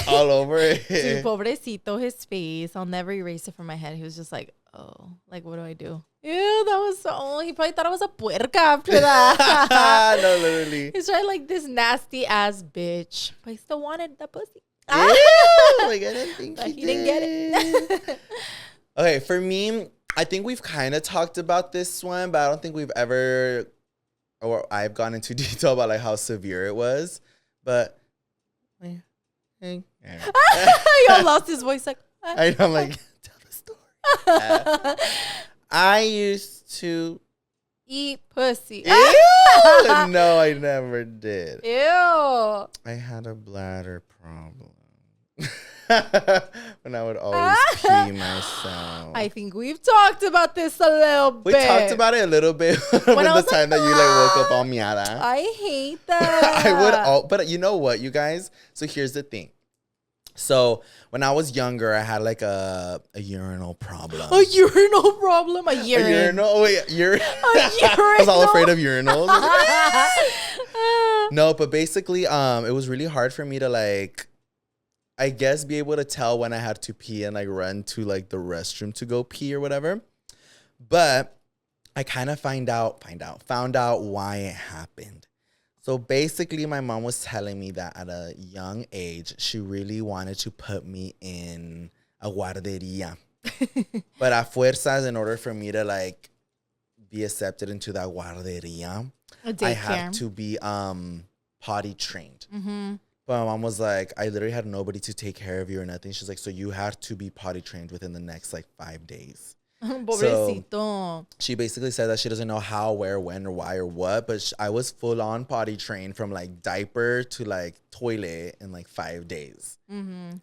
all over it. Dude, pobrecito, his face. I'll never erase it from my head. He was just like, oh, like what do I do? Ew, that was so. He probably thought I was a puerca after that. No, literally. He's right, like this nasty ass bitch, but he still wanted the pussy. Ew, like I didn't think he didn't get it. Okay, for me, I think we've kind of talked about this one, but I don't think we've ever. Or I've gone into detail about like how severe it was, but he all lost his voice like. I'm like, tell the story. I used to eat pussy. Ew! No, I never did. Ew. I had a bladder problem. When I would always pee myself. I think we've talked about this a little bit. We talked about it a little bit when the time that you like woke up all miada. I hate that. I would but you know what, you guys? So here's the thing. So when I was younger, I had like a urinal problem. A urinal problem? A urine. Oh, wait, urine. I was all afraid of urinals. No, but basically, it was really hard for me to like, I guess, be able to tell when I had to pee and like run to like the restroom to go pee or whatever. But I kind of found out why it happened. So basically, my mom was telling me that at a young age, she really wanted to put me in a guarderia. But a fuerzas, in order for me to like be accepted into that guarderia, I have to be potty trained. Mm-hmm. But my mom was like, I literally had nobody to take care of you or nothing. She's like, so you have to be potty trained within the next like 5 days. Pobrecito. So she basically said that she doesn't know how, where, when, or why, or what. But I was full on potty trained from like diaper to like toilet in like 5 days. Mm-hmm.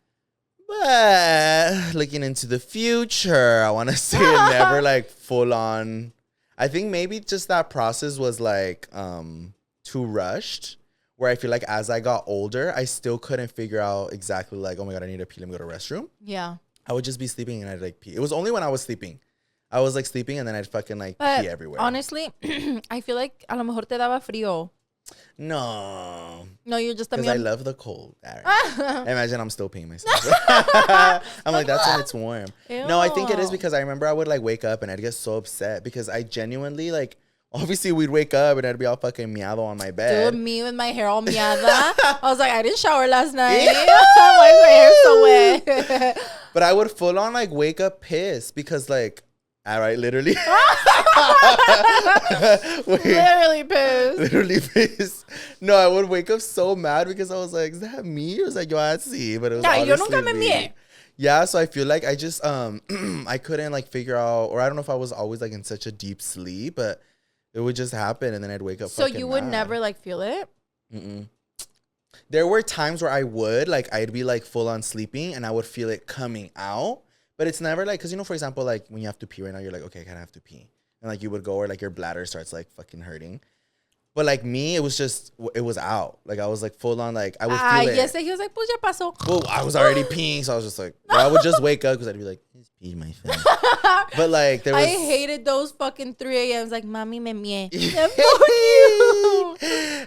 But looking into the future, I want to say it never like full on. I think maybe just that process was like too rushed. Where I feel like as I got older, I still couldn't figure out exactly like, oh my God, I need to pee. Let me go to the restroom. Yeah. I would just be sleeping and I'd like pee. It was only when I was sleeping. I was like sleeping and then I'd fucking like pee everywhere. Honestly, I feel like a lo mejor te daba frío. No. No, you're just because I love the cold. Imagine I'm still peeing myself. I'm like, that's when it's warm. Ew. No, I think it is because I remember I would like wake up and I'd get so upset because I genuinely like, obviously we'd wake up and I'd be all fucking miado on my bed. Dude, me with my hair all miada. I was like, I didn't shower last night. Why is my hair so wet? But I would full on like wake up pissed because like, all right, literally. Literally pissed. No, I would wake up so mad because I was like, is that me? It was like, Yoatzi, but it was obviously me. Yeah, so I feel like I just, I couldn't like figure out, or I don't know if I was always like in such a deep sleep, but it would just happen and then I'd wake up. So you would never like feel it? Mm-mm. There were times where I would, like, I'd be like full on sleeping and I would feel it coming out. But it's never like, because, you know, for example, like when you have to pee right now, you're like, okay, I kind of have to pee. And like you would go or like your bladder starts like fucking hurting. But like me, it was just, it was out. Like I was like full on, like I would feel it. Yes, he was like, pues ya pasó. Well, I was already peeing. So I was just like, I would just wake up because I'd be like, he's peeing my face. But like there was. I hated those fucking 3 a.m. Like, mami me mie.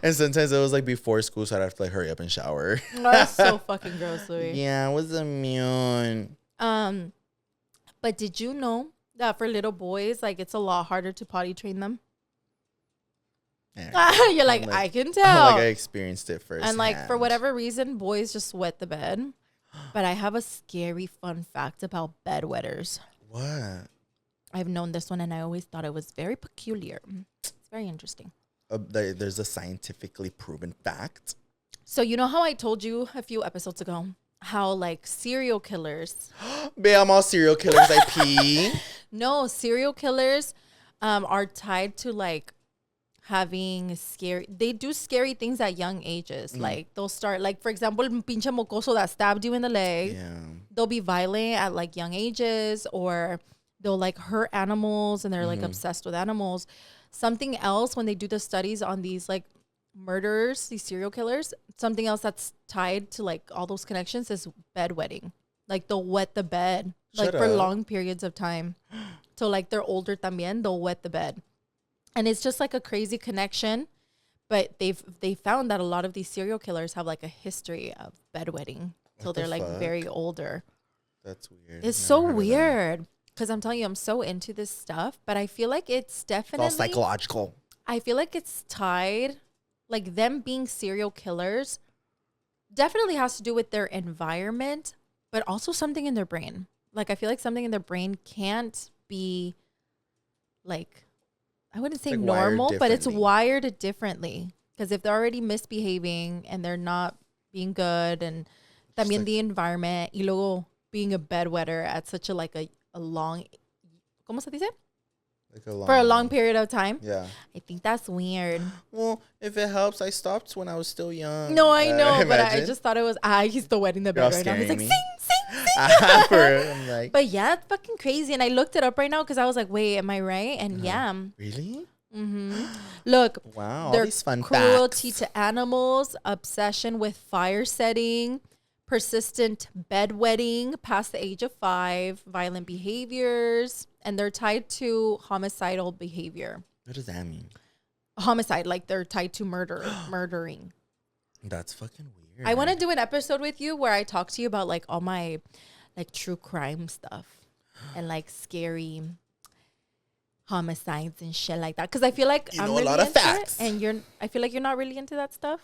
And sometimes it was like before school, so I'd have to like hurry up and shower. That's so fucking gross, Louie. Yeah, I was immune. But did you know that for little boys, like it's a lot harder to potty train them? You're like, like, I can tell. Like I experienced it first. And like for whatever reason, boys just wet the bed. But I have a scary fun fact about bedwetters. What? I've known this one and I always thought it was very peculiar. It's very interesting. There's a scientifically proven fact. So you know how I told you a few episodes ago how like serial killers. Babe, I'm all serial killers. I pee. No, serial killers are tied to like having they do scary things at young ages. Like they'll start, like for example, pinche mocoso that stabbed you in the leg. Yeah. They'll be violent at like young ages, or they'll like hurt animals and they're like obsessed with animals. Something else when they do the studies on these like murderers, these serial killers, something else that's tied to like all those connections is bedwetting. Like they'll wet the bed like for long periods of time. So like they're older también, they'll wet the bed. And it's just like a crazy connection, but they found that a lot of these serial killers have like a history of bedwetting till they're like very older. That's weird. It's so weird because I'm telling you, I'm so into this stuff, but I feel like it's definitely all psychological. I feel like it's tied, like them being serial killers definitely has to do with their environment, but also something in their brain. Like I feel like something in their brain can't be like, I wouldn't say like normal, but it's wired differently. Because if they're already misbehaving and they're not being good, and también the environment, y luego being a bedwetter at such a like a long, ¿cómo se dice? Like a long, for a long period of time. Yeah. I think that's weird. Well, if it helps, I stopped when I was still young. No, I know, but I just thought it was, he's still wetting the bed right now. He's like, sing, sing. I'm like, but yeah, it's fucking crazy. And I looked it up right now because I was like, wait, am I right? And yeah. Really? Mm-hmm. Look, wow, their these fun cruelty facts. to animals, obsession with fire setting, persistent bedwetting past the age of 5, violent behaviors, and they're tied to homicidal behavior. What does that mean? Homicide, like they're tied to murdering. That's fucking weird. I want to do an episode with you where I talk to you about like all my like true crime stuff and like scary homicides and shit like that. Because I feel like I'm really a lot of facts, and I feel like you're not really into that stuff.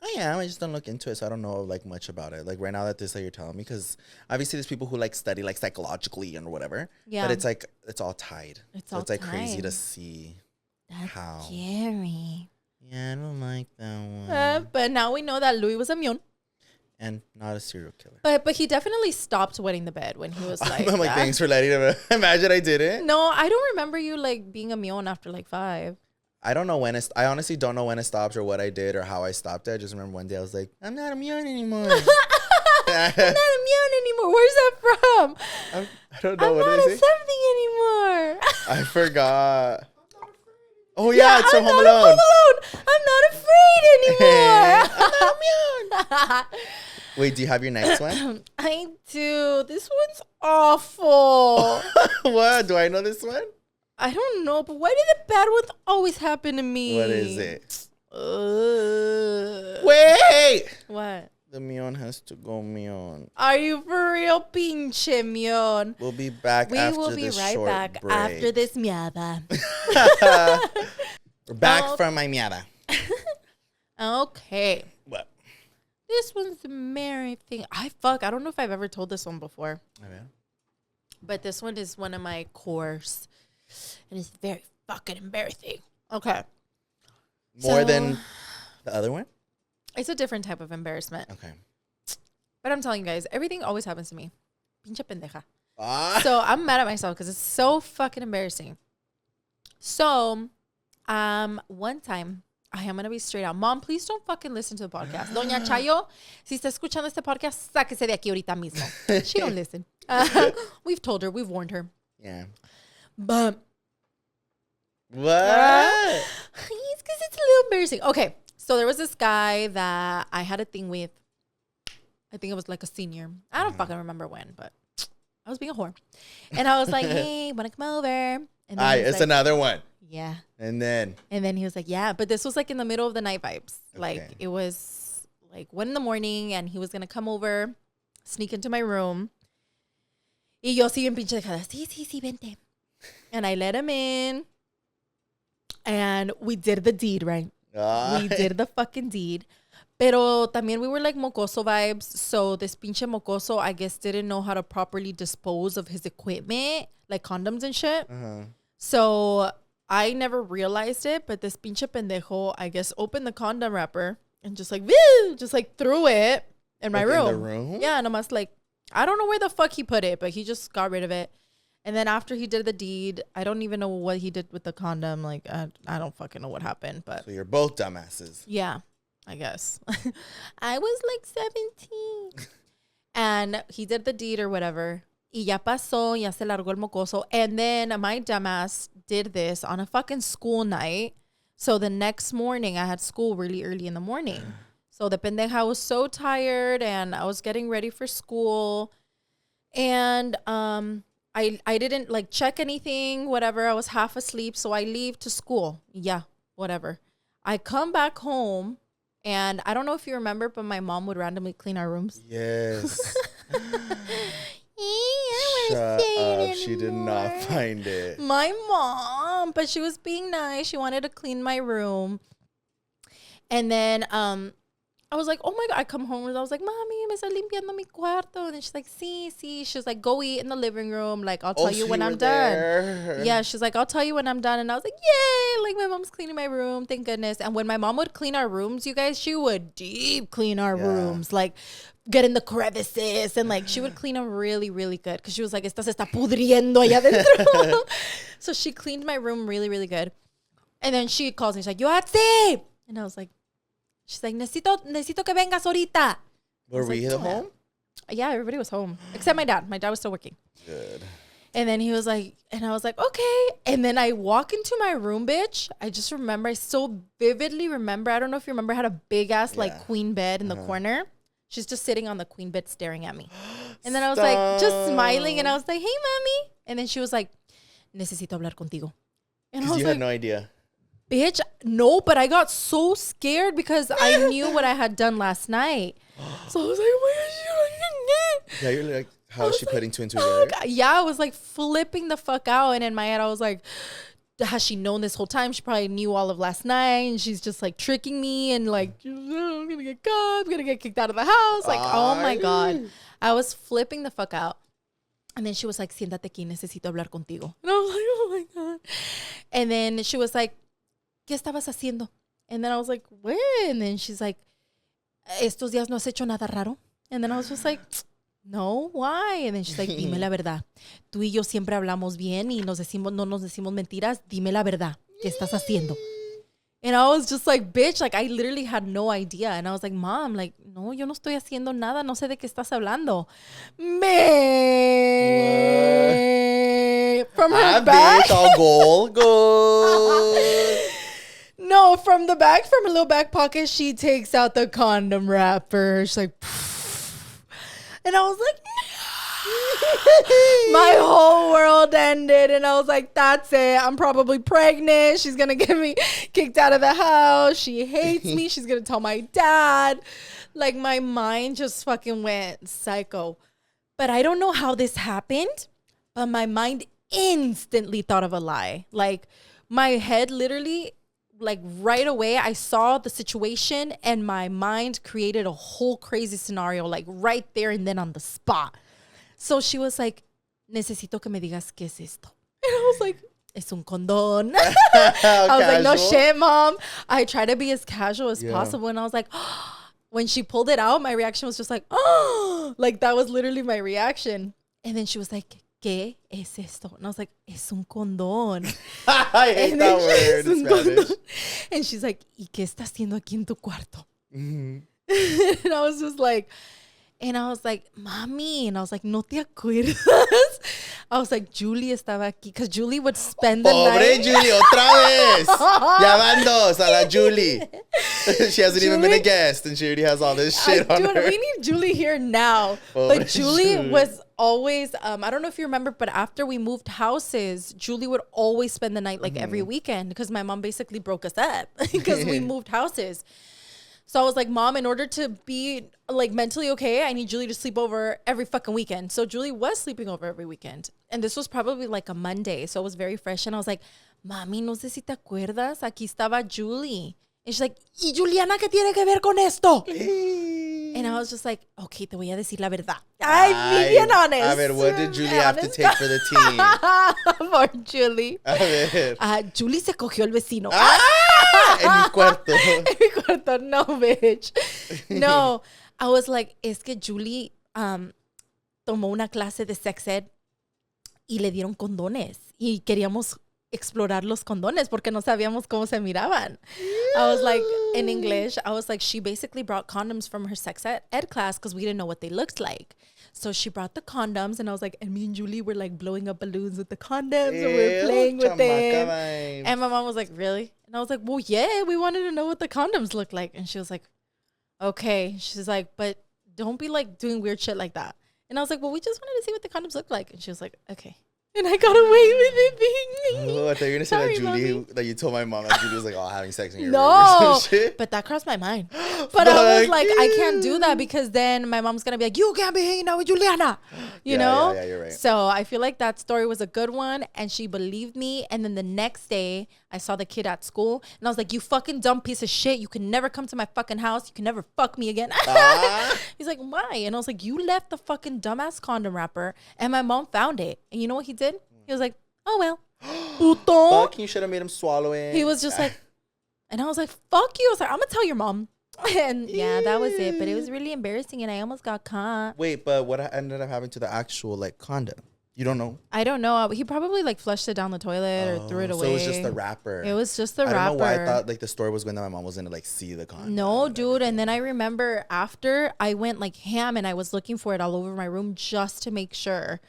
I am. I just don't look into it, so I don't know like much about it. Like right now that this that you're telling me, because obviously there's people who like study like psychologically and whatever. Yeah. But it's like it's all tied. It's like crazy to see. That's scary. Yeah, I don't like that one. But now we know that Louie was immune. And not a serial killer. But he definitely stopped wetting the bed when he was like, I'm like, thanks for letting him imagine I did it. No, I don't remember you like being immune after like 5. I don't know when I honestly don't know when it stopped or what I did or how I stopped it. I just remember one day I was like, I'm not immune anymore. I'm not immune anymore. Where's that from? I don't know. I'm what not is a it? something anymore. I forgot. Oh yeah, it's from Home Alone. I'm not afraid anymore. I'm not immune. Wait, do you have your next one? I do. This one's awful. What? Do I know this one? I don't know, but why do the bad ones always happen to me? What is it? Wait! What? The Mion has to go Mion. Are you for real, pinche Mion? We'll be back after this short break. We will be right back after this miada. We're back from my miada. Okay. What? This one's the Mary thing. I don't know if I've ever told this one before. Oh, yeah? But this one is one of my cores. And it's very fucking embarrassing. Okay. More than the other one? It's a different type of embarrassment. Okay. But I'm telling you guys, everything always happens to me. Pinche pendeja. So I'm mad at myself because it's so fucking embarrassing. So, one time, I'm going to be straight out. Mom, please don't fucking listen to the podcast. Doña Chayo, si está escuchando este podcast, sáquese de aquí ahorita mismo. She don't listen. We've told her. We've warned her. Yeah. But. What? It's because it's a little embarrassing. Okay. So there was this guy that I had a thing with. I think it was like a senior. I don't fucking remember when, but I was being a whore. And I was like, hey, want to come over? And then it's like, another one. Yeah. And then he was like, yeah. But this was like in the middle of the night vibes. Okay. Like it was like 1 a.m. and he was going to come over, sneak into my room. Y yo sí bien pinche dejada. Sí, vente. And I let him in. And we did the deed, right? We did the fucking deed. Pero también we were like mocoso vibes. So this pinche mocoso, I guess, didn't know how to properly dispose of his equipment, like condoms and shit. So I never realized it, but this pinche pendejo, I guess, opened the condom wrapper and just like, woo, just like threw it in my room. In the room? Yeah, and I'm just like, I don't know where the fuck he put it, but he just got rid of it. And then after he did the deed, I don't even know what he did with the condom. Like, I don't fucking know what happened, but. So you're both dumbasses. Yeah, I guess. I was like 17. And he did the deed or whatever. Y ya pasó, ya se largó el mocoso. And then my dumbass did this on a fucking school night. So the next morning, I had school really early in the morning. So the pendeja was so tired and I was getting ready for school. And I didn't like check anything, whatever. I was half asleep. So I leave to school. Yeah, whatever. I come back home and I don't know if you remember, but my mom would randomly clean our rooms. Yes. Shut up. She did not find it. My mom, but she was being nice. She wanted to clean my room. And then I was like, oh my God. I come home and I was like, Mommy, me está limpiando mi cuarto. And then she's like, sí. She was like, go eat in the living room. Like, I'll tell you when I'm done. Yeah, she's like, I'll tell you when I'm done. And I was like, yay. Like, my mom's cleaning my room. Thank goodness. And when my mom would clean our rooms, you guys, she would deep clean our rooms. Like, get in the crevices. And like, she would clean them really, really good. Because she was like, esta se está pudriendo allá adentro. So she cleaned my room really, really good. And then she calls me. She's like, Yoatzi. And I was like, she's like, necesito que vengas ahorita. Were we like, home? Yeah, everybody was home. Except my dad. My dad was still working. Good. And then he was like, and I was like, okay. And then I walk into my room, bitch. I just remember, I so vividly remember. I don't know if you remember, I had a big ass like queen bed in the corner. She's just sitting on the queen bed staring at me. And then I was like, just smiling. And I was like, hey, mommy. And then she was like, necesito hablar contigo. And I was you like, had no idea. Bitch, no, but I got so scared because I knew what I had done last night. So I was like, oh my gosh. Yeah, you're like, how is she putting two and two together? Yeah, I was like flipping the fuck out. And in my head, I was like, has she known this whole time? She probably knew all of last night. And she's just like tricking me and like, I'm going to get caught. I'm going to get kicked out of the house. Like, oh my God. I was flipping the fuck out. And then she was like, siéntate aquí, necesito hablar contigo. And I was like, oh my God. And then she was like, ¿qué estabas haciendo? And then I was like, what? And then she's like, estos días no has hecho nada raro? And then I was just like, no, why? And then she's like, dime la verdad. Tú y yo siempre hablamos bien y no nos decimos mentiras. Dime la verdad. ¿Qué estás haciendo? And I was just like, bitch, like I literally had no idea. And I was like, Mom, like, no, yo no estoy haciendo nada. No sé de qué estás hablando. From her back. Bitch, all goal. No, from the back, from her little back pocket, she takes out the condom wrapper. She's like, pfft. And I was like, no. My whole world ended. And I was like, that's it. I'm probably pregnant. She's going to get me kicked out of the house. She hates me. She's going to tell my dad. Like, my mind just fucking went psycho. But I don't know how this happened, but my mind instantly thought of a lie. Like, my head literally, like right away, I saw the situation and my mind created a whole crazy scenario, like right there and then on the spot. So she was like, necesito que me digas qué es esto. And I was like, es un condón. I was like, no shit, Mom. I try to be as casual as possible. And I was like, oh. When she pulled it out, my reaction was just like, oh, like that was literally my reaction. And then she was like, ¿qué es esto? And I was like, es un condón. I hate that word in Spanish. And she's like, ¿y qué está haciendo aquí en tu cuarto? Mm-hmm. And I was just like, Mami. And I was like, ¿no te acuerdas? I was like, Julie estaba aquí. Because Julie would spend the night. Pobre Julie, otra vez. Ya van dos a la Julie. She hasn't even been a guest and she already has all this shit on her. We need Julie here now. But Julie was always, I don't know if you remember, but after we moved houses, Julie would always spend the night like every weekend because my mom basically broke us up because we moved houses. So I was like, Mom, in order to be like mentally okay, I need Julie to sleep over every fucking weekend. So Julie was sleeping over every weekend. And this was probably like a Monday. So it was very fresh. And I was like, Mami, no sé si te acuerdas. Aquí estaba Julie. And she's like, ¿y Juliana qué tiene que ver con esto? And I was just like, okay, te voy a decir la verdad. I'm being honest. A ver, what did Julie have to take for the team? For Julie. A ver. Julie se cogió el vecino. En mi cuarto. En mi cuarto. No, bitch. No. I was like, es que Julie tomó una clase de sex ed y le dieron condones. Y queríamos explorar los condones porque no sabíamos cómo se miraban. I was like, in English, I was like, she basically brought condoms from her sex ed class because we didn't know what they looked like. So she brought the condoms, and I was like, and me and Julie were like blowing up balloons with the condoms, and we were playing with them. And my mom was like, really? And I was like, well, yeah, we wanted to know what the condoms looked like. And she was like, okay. She's like, but don't be like doing weird shit like that. And I was like, well, we just wanted to see what the condoms looked like. And she was like, okay. And I got away with it being. Oh, I thought you were gonna say that Julie, mommy. That you told my mom that Julie was like, oh, having sex in your room or some shit. But that crossed my mind. But I was like, I can't do that because then my mom's gonna be like, you can't be hanging out with Juliana, you know? Yeah, you're right. So I feel like that story was a good one, and she believed me. And then the next day, I saw the kid at school, and I was like, you fucking dumb piece of shit. You can never come to my fucking house. You can never fuck me again. He's like, why? And I was like, you left the fucking dumbass condom wrapper, and my mom found it. And you know what he did? He was like, oh, well. Puto. Fuck, you should have made him swallow it. He was just like, and I was like, fuck you. I was like, I'm going to tell your mom. And yeah, that was it. But it was really embarrassing, and I almost got caught. Wait, but what ended up happening to the actual, like, condom? You don't know? I don't know. He probably, like, flushed it down the toilet or threw it away. So it was just the wrapper. It was just the wrapper. I don't know why I thought, like, the story was going that my mom was going to, like, see the condom. No, dude. And then I remember after I went, like, ham, and I was looking for it all over my room just to make sure.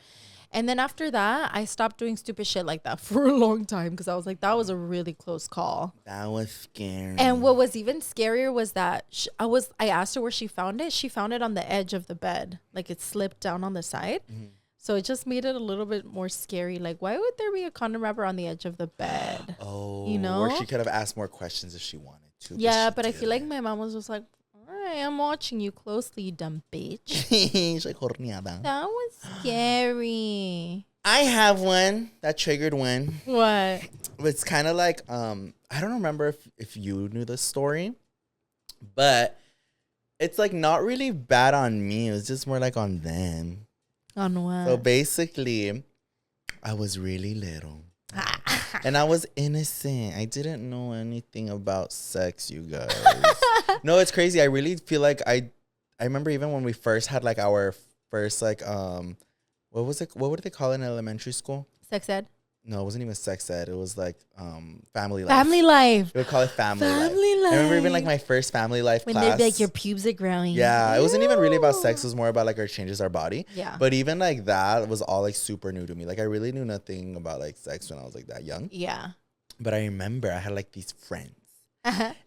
And then after that, I stopped doing stupid shit like that for a long time because I was like, that was a really close call. That was scary. And what was even scarier was that I asked her where she found it. She found it on the edge of the bed. Like it slipped down on the side. Mm-hmm. So it just made it a little bit more scary. Like, why would there be a condom wrapper on the edge of the bed? Oh, you know? Or she could have asked more questions if she wanted to. Yeah, but I feel like my mom was just like, I'm watching you closely, you dumb bitch. She's like, horneada. That was scary. I have one that triggered one. What? It's kind of like, I don't remember if you knew this story, but it's like not really bad on me. It was just more like on them. On what? So basically, I was really little. And I was innocent. I didn't know anything about sex, you guys. No, it's crazy. I really feel like I remember even when we first had like our first like what was it? What would they call it in elementary school? Sex ed? No, it wasn't even sex ed. It was like family life. Family life. We would call it family life. I remember even like my first family life when class. they'd be like, your pubes are growing. Yeah, it wasn't even really about sex. It was more about like our changes our body. Yeah. But even like that was all like super new to me. Like I really knew nothing about like sex when I was like that young. Yeah. But I remember I had like these friends.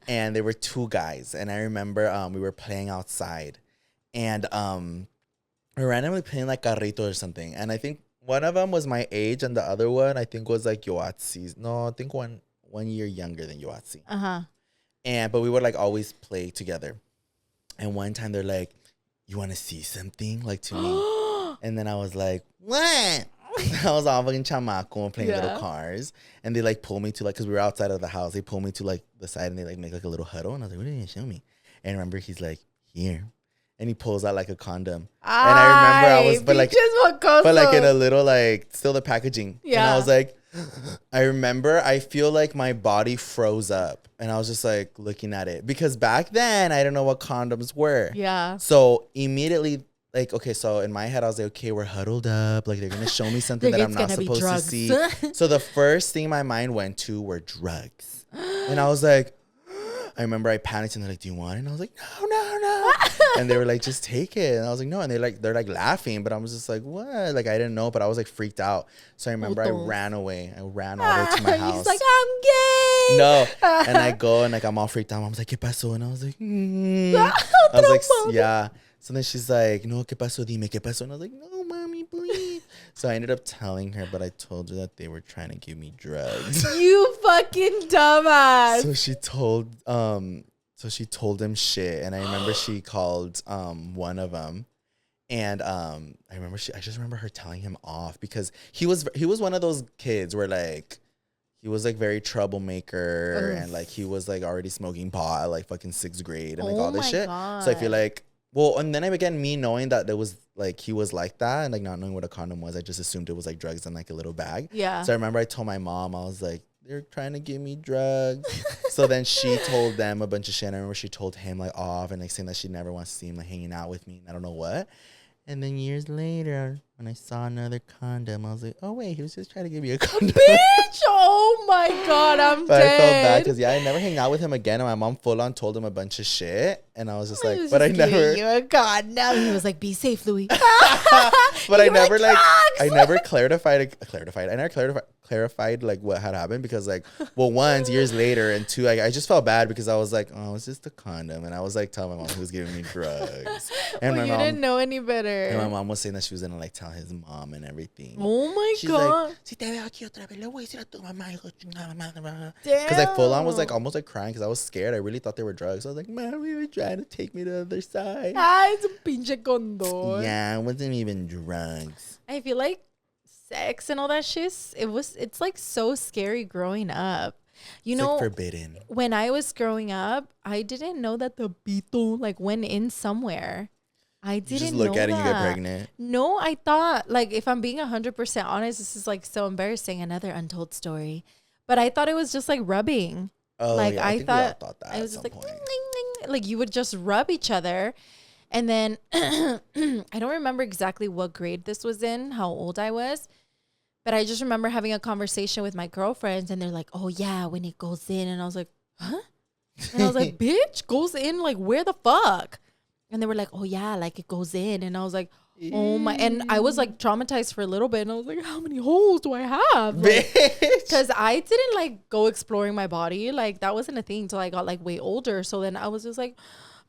And they were two guys. And I remember we were playing outside. And we were randomly playing like carrito or something. And I think one of them was my age, and the other one I think was like Yoatzi's. No, I think one year younger than Yoatzi. But we would like always play together. And one time they're like, "You want to see something?" Like to me. And then I was like, "What?" I was all fucking chamaco playing little cars. And they like pull me to like, because we were outside of the house. They pull me to like the side and they like make like a little huddle. And I was like, "What are you going to show me?" And I remember he's like, "Here." And he pulls out like a condom. And I remember I was, but like in a little like, still the packaging. Yeah. And I was like, I remember I feel like my body froze up. And I was just like looking at it. Because back then, I didn't know what condoms were. Yeah. So immediately, like, okay, so in my head, I was like, okay, we're huddled up. Like, they're going to show me something that I'm not supposed to see. So the first thing my mind went to were drugs. And I was like, I remember I panicked and they're like, "Do you want it?" And I was like, no. And they were like, "Just take it." And I was like, "No." And they're like laughing, but I was just like, "What?" Like I didn't know, but I was like freaked out. So I remember I ran away. I ran over to my house. He's like, "I'm gay." No. And I go and like I'm all freaked out. Mom's like, "¿Qué pasó?" And I was like, I was like, yeah. So then she's like, "No, ¿qué pasó? Dime, ¿qué pasó?" And I was like, "No, mommy, please." So I ended up telling her, but I told her that they were trying to give me drugs. You fucking dumbass. So she told him shit. And I remember she called one of them. And I just remember her telling him off because he was one of those kids where like he was like very troublemaker. Ugh. And like he was like already smoking pot at like fucking 6th grade and like all this my shit. God. So I feel like, well, and then I began me knowing that there was like he was like that and like not knowing what a condom was. I just assumed it was like drugs in like a little bag. Yeah. So I remember I told my mom, I was like, they're trying to give me drugs. So then she told them a bunch of shit. I remember she told him like off and like saying that she never wants to see him like hanging out with me and I don't know what. And then years later, when I saw another condom, I was like, oh, wait, he was just trying to give me a condom. Bitch! Oh, my God. I'm but dead. I felt bad because, I never hang out with him again. And my mom full on told him a bunch of shit. And I was just like, but I never. You a condom. He was like, be safe, Louie. But I never, like, I never clarified like what had happened because like, well, one, years later, and two, I just felt bad because I was like, oh, it's just a condom. And I was like telling my mom he was giving me drugs. And well, my you mom didn't know any better. And my mom was saying that she was gonna like tell his mom and everything. Oh my She's God. like, si te veo aquí otra vez, le voy a decir a tu mamá, hijo de chingada madre. Damn. Because I full on was like almost like crying because I was scared. I really thought they were drugs. I was like, Mom, we were trying to take me to the other side. Ay, es un pinche condón. Yeah, it wasn't even drugs. I feel like sex and all that shit, it's like so scary growing up. You know, like forbidden. When I was growing up, I didn't know that the pito like went in somewhere. I didn't know. Just look at it and you get pregnant. No, I thought, like, if I'm being 100% honest, this is like so embarrassing. Another untold story. But I thought it was just like rubbing. Oh, like, yeah, I think we all thought that I was at just some like, point. like you would just rub each other. And then I don't remember exactly what grade this was in, how old I was. But I just remember having a conversation with my girlfriends and they're like, oh, yeah, when it goes in. And I was like, huh? And I was like, bitch, goes in? Like, where the fuck? And they were like, oh, yeah, like it goes in. And I was like, oh, my. And I was like traumatized for a little bit. And I was like, how many holes do I have? Because I didn't like go exploring my body. Like that wasn't a thing until I got like way older. So then I was just like,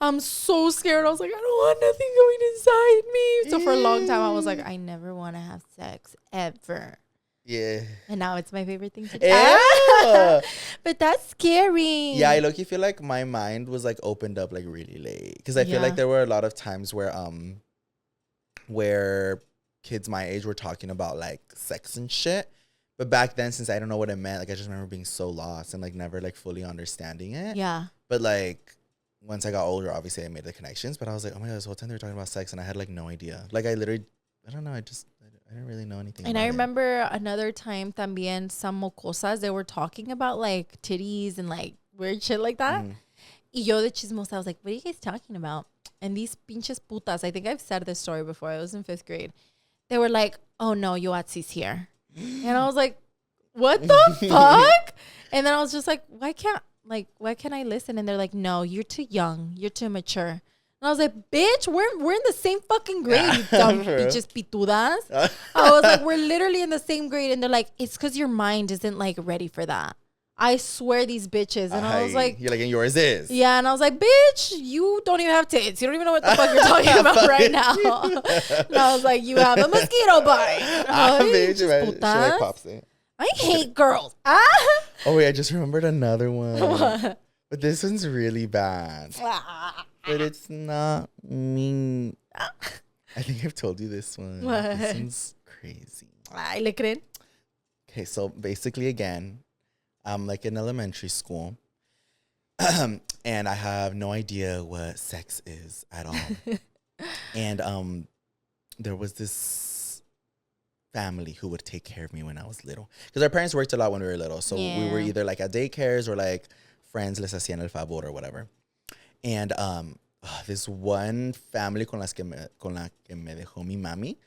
I'm so scared. I was like, I don't want nothing going inside me. So for a long time, I was like, I never want to have sex ever. Yeah. And now it's my favorite thing to do. But that's scary. Yeah, I look, you feel like my mind was like opened up like really late. Because I feel like there were a lot of times where kids my age were talking about like sex and shit. But back then, since I don't know what it meant, like I just remember being so lost and like never like fully understanding it. Yeah. But like once I got older, obviously I made the connections. But I was like, oh my God, this whole time they were talking about sex and I had like no idea. Like I literally, I don't know, I didn't really know anything. And I remember another time también some mocosas, they were talking about like titties and like weird shit like that. Y yo de chismosa, I was like, what are you guys talking about? And these pinches putas, I think I've said this story before. I was in 5th grade. They were like, oh no, Yoatzi's here. And I was like, what the fuck? And then I was just like, why can't I listen? And they're like, no, you're too young. You're too mature. And I was like, bitch, we're in the same fucking grade, you dumb bitches pitudas. I was like, we're literally in the same grade. And they're like, it's because your mind isn't like ready for that. I swear these bitches. And I was like, you're like, and yours is. Yeah. And I was like, bitch, you don't even have tits. You don't even know what the fuck you're talking about right now. And I was like, you have a mosquito bite. Bitch, she like pops it. I hate girls. Oh, wait, I just remembered another one. What? But this one's really bad. But it's not me. I think I've told you this one. What? This one's crazy. Ay, ¿le creen? Okay, so basically, again, I'm like in elementary school. And I have no idea what sex is at all. And there was this family who would take care of me when I was little. Because our parents worked a lot when we were little. So we were either like at daycares or like friends les hacían el favor or whatever. And this one family con la que me dejó mi mami.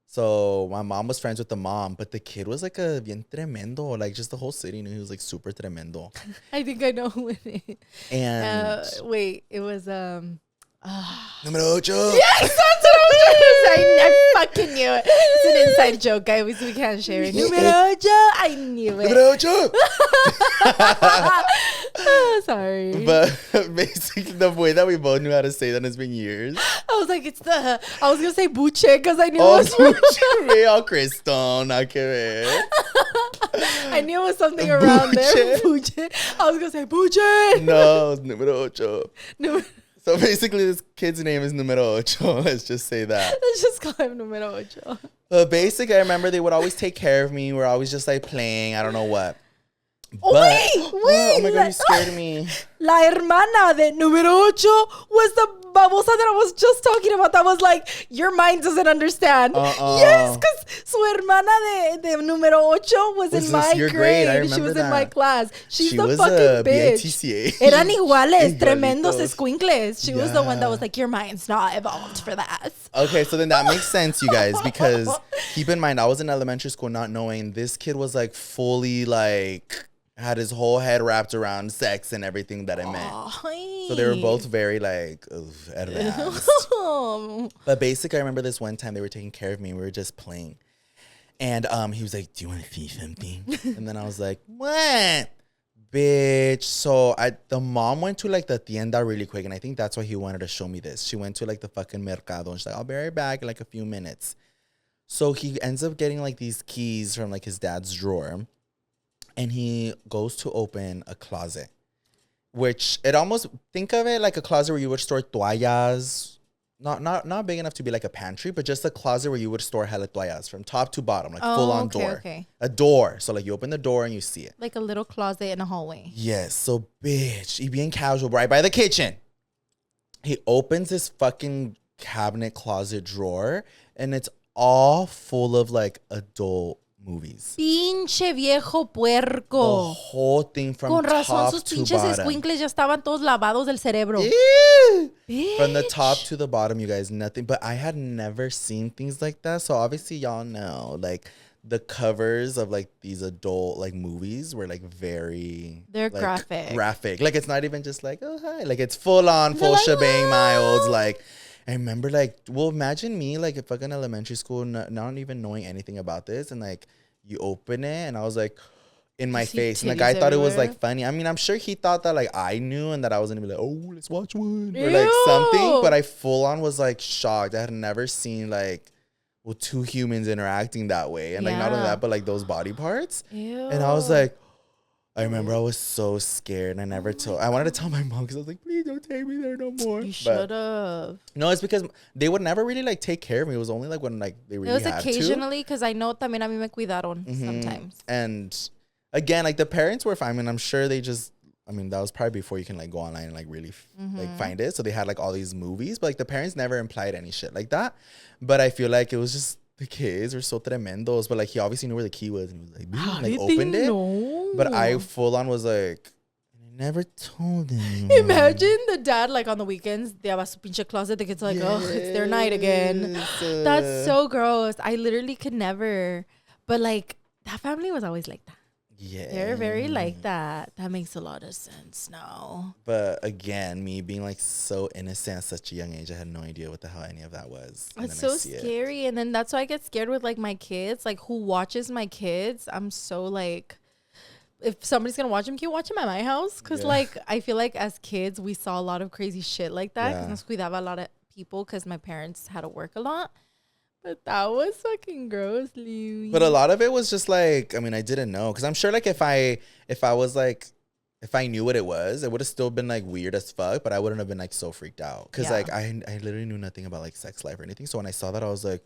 So my mom was friends with the mom, but the kid was like a bien tremendo. Like just the whole city knew he was like super tremendo. I think I know who it is. And wait, it was Numero 8. Yes, that's what I fucking knew it. It's an inside joke, guys. We can't share it. Numero 8. I knew it. Numero 8. Oh, sorry. But basically, the way that we both knew how to say that has been years. I was like, I was going to say buche because I knew Oh, it was Real Cristo, nada que ver. I knew it was something around there. Buche. I was going to say buche. No, it's numero 8. No. So basically, this kid's name is Numero 8. Let's just say that. Let's just call him Numero 8. But basically, I remember they would always take care of me. We're always just like playing. I don't know what. But, Wait, oh my God, you scared me. La hermana de número 8 was the babosa that I was just talking about. That was like, your mind doesn't understand. Yes, because su hermana de número 8 was in my your grade. I She remember was that. in my class. She's She the was fucking a bitch. BITCA. Eran iguales, tremendos Igualitos. escuincles. She was the one that Yeah. was like, your mind's not evolved for that. Okay, so then that makes sense, you guys, because keep in mind, I was in elementary school not knowing this kid was like fully like had his whole head wrapped around sex and everything that it meant. So they were both very like advanced. But basically, I remember this one time they were taking care of me. We were just playing. And he was like, do you want to see something? And then I was like, what? Bitch. So the mom went to like the tienda really quick. And I think that's why he wanted to show me this. She went to like the fucking mercado. And she's like, I'll be right back in like a few minutes. So he ends up getting like these keys from like his dad's drawer. And he goes to open a closet. Which it almost, think of it like a closet where you would store toallas. Not big enough to be like a pantry, but just a closet where you would store hella toallas from top to bottom, like full on door. Okay. A door. So like you open the door and you see it. Like a little closet in a hallway. Yes. So bitch, he being casual right by the kitchen. He opens this fucking cabinet closet drawer and it's all full of like adult movies. Pinche viejo The puerco. whole thing from Con razón top sus to pinches bottom. escuincles ya estaban todos lavados del cerebro. Ew. Bitch. From the top to the bottom, you guys, nothing. But I had never seen things like that. So obviously, y'all know, like the covers of like these adult like movies were like very. They're like, graphic. Graphic. Like it's not even just like, oh hi. Like it's full on, full like, shebang, "Ah." miles. Like I remember like, well, imagine me like at fucking elementary school, not even knowing anything about this, and like you open it, and I was like. In my face, and the guy thought it was like funny. I mean, I'm sure he thought that like I knew and that I was gonna be like, oh, let's watch one or like something. But I full on was like shocked. I had never seen like two humans interacting that way, and like not only that, but like those body parts. Ew. And I was like, I remember I was so scared, and I never told. I wanted to tell my mom because I was like, please don't take me there no more. You should have. No, it's because they would never really like take care of me. It was only like when like they really had to. It was occasionally because I know también a mí me cuidaron sometimes. And again, like the parents were fine. I mean, I'm sure they just, I mean, that was probably before you can like go online and like really like find it. So they had like all these movies, but like the parents never implied any shit like that. But I feel like it was just the kids were so tremendos. But like he obviously knew where the key was and he was like, How like did opened they it. know? But I full on was like, I never told him. Imagine the dad like on the weekends, they have a su pinche closet. The kid's like, oh, it's their night again. That's so gross. I literally could never. But like that family was always like that. Yeah. They're very like that. That makes a lot of sense now. But again, me being like so innocent at such a young age, I had no idea what the hell any of that was. It's so scary. And then that's why I get scared with like my kids. Like who watches my kids? I'm so like, if somebody's going to watch them, can you watch them at my house? Because like, I feel like as kids, we saw a lot of crazy shit like that. Because nos cuidaba a lot of people because my parents had to work a lot. But that was fucking gross, Louie. But a lot of it was just like, I mean, I didn't know. Because I'm sure like if I was like, if I knew what it was, it would have still been like weird as fuck. But I wouldn't have been like so freaked out. Because like I literally knew nothing about like sex life or anything. So when I saw that, I was like,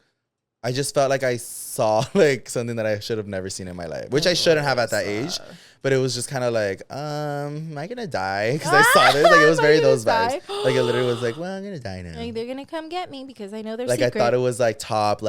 I just felt like I saw like something that I should have never seen in my life. Which I shouldn't have at that age. But it was just kind of like, am I gonna die? Because I saw this. Like it was very those vibes. Like it literally was like, well, I'm gonna die now. Like they're gonna come get me because I know they're like secret. I thought it was like top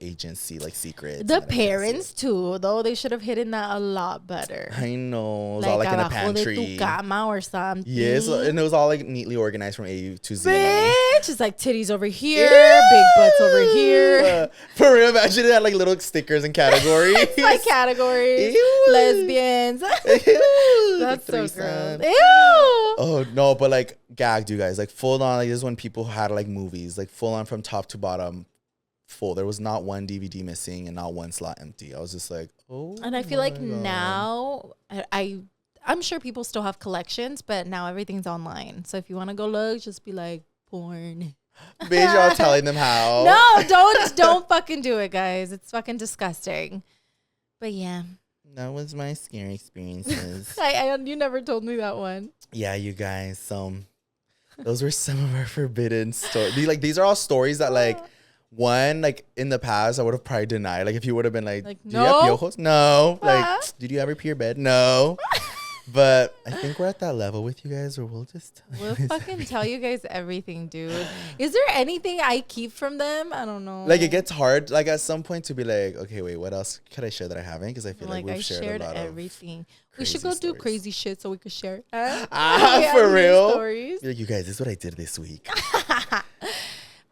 agency like secrets. The parents too, though they should have hidden that a lot better. I know. It was Like all like in a abajo pantry. de tu cama or something. Yes, and it was all like neatly organized from A to Z. Bitch, it's like titties over here, big butts over here. For real, imagine it had like little stickers and categories. It's like categories. Ew. Lesbians. Ew, That's so threesome. gross. Ew. Oh no, but like gagged, you guys. Like full on. Like this is when people had like movies, like full on from top to bottom. Full. There was not one DVD missing and not one slot empty. I was just like, oh. And I feel like God. now I'm sure people still have collections, but now everything's online. So if you want to go look, just be like porn. Bitch, y'all telling them how. No, don't fucking do it, guys. It's fucking disgusting. But yeah. That was my scary experiences. You never told me that one. Yeah, you guys. Those were some of our forbidden stories. These are all stories that like one, like in the past, I would have probably denied. Like if you would have been like, do no? you have piojos? No. Like, did you ever pee your bed? No. But I think we're at that level with you guys where we'll just we'll fucking tell you guys everything, dude. Is there anything I keep from them? I don't know. Like it gets hard, like at some point, to be like, okay, wait, what else could I share that I haven't? Because I feel like we've I shared a lot everything. Of we should go do crazy shit so we could share. For real? Stories. Like, you guys, this is what I did this week. But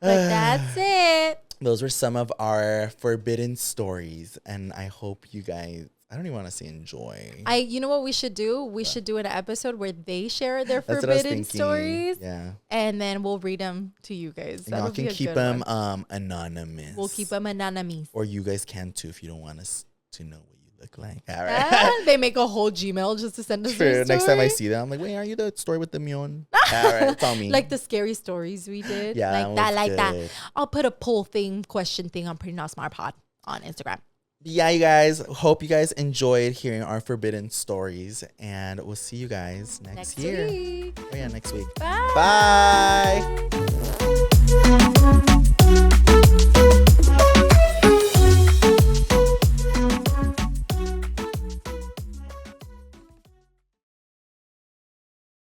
that's it. Those were some of our forbidden stories, and I hope you guys, I don't even want to say enjoy. You know what we should do? We should do an episode where they share their forbidden stories. Yeah. And then we'll read them to you guys. And y'all can keep them anonymous. We'll keep them anonymous. Or you guys can too if you don't want us to know what you look like. All right. They make a whole Gmail just to send us their story. Next time I see them, I'm like, wait, are you the story with the Mion? All right, tell me. Like the scary stories we did. Yeah, like that. I'll put a poll thing, question thing on Pretty Not Smart Pod on Instagram. Yeah, you guys, hope you guys enjoyed hearing our forbidden stories, and we'll see you guys next year. Week. Oh yeah, next week. Bye. Bye.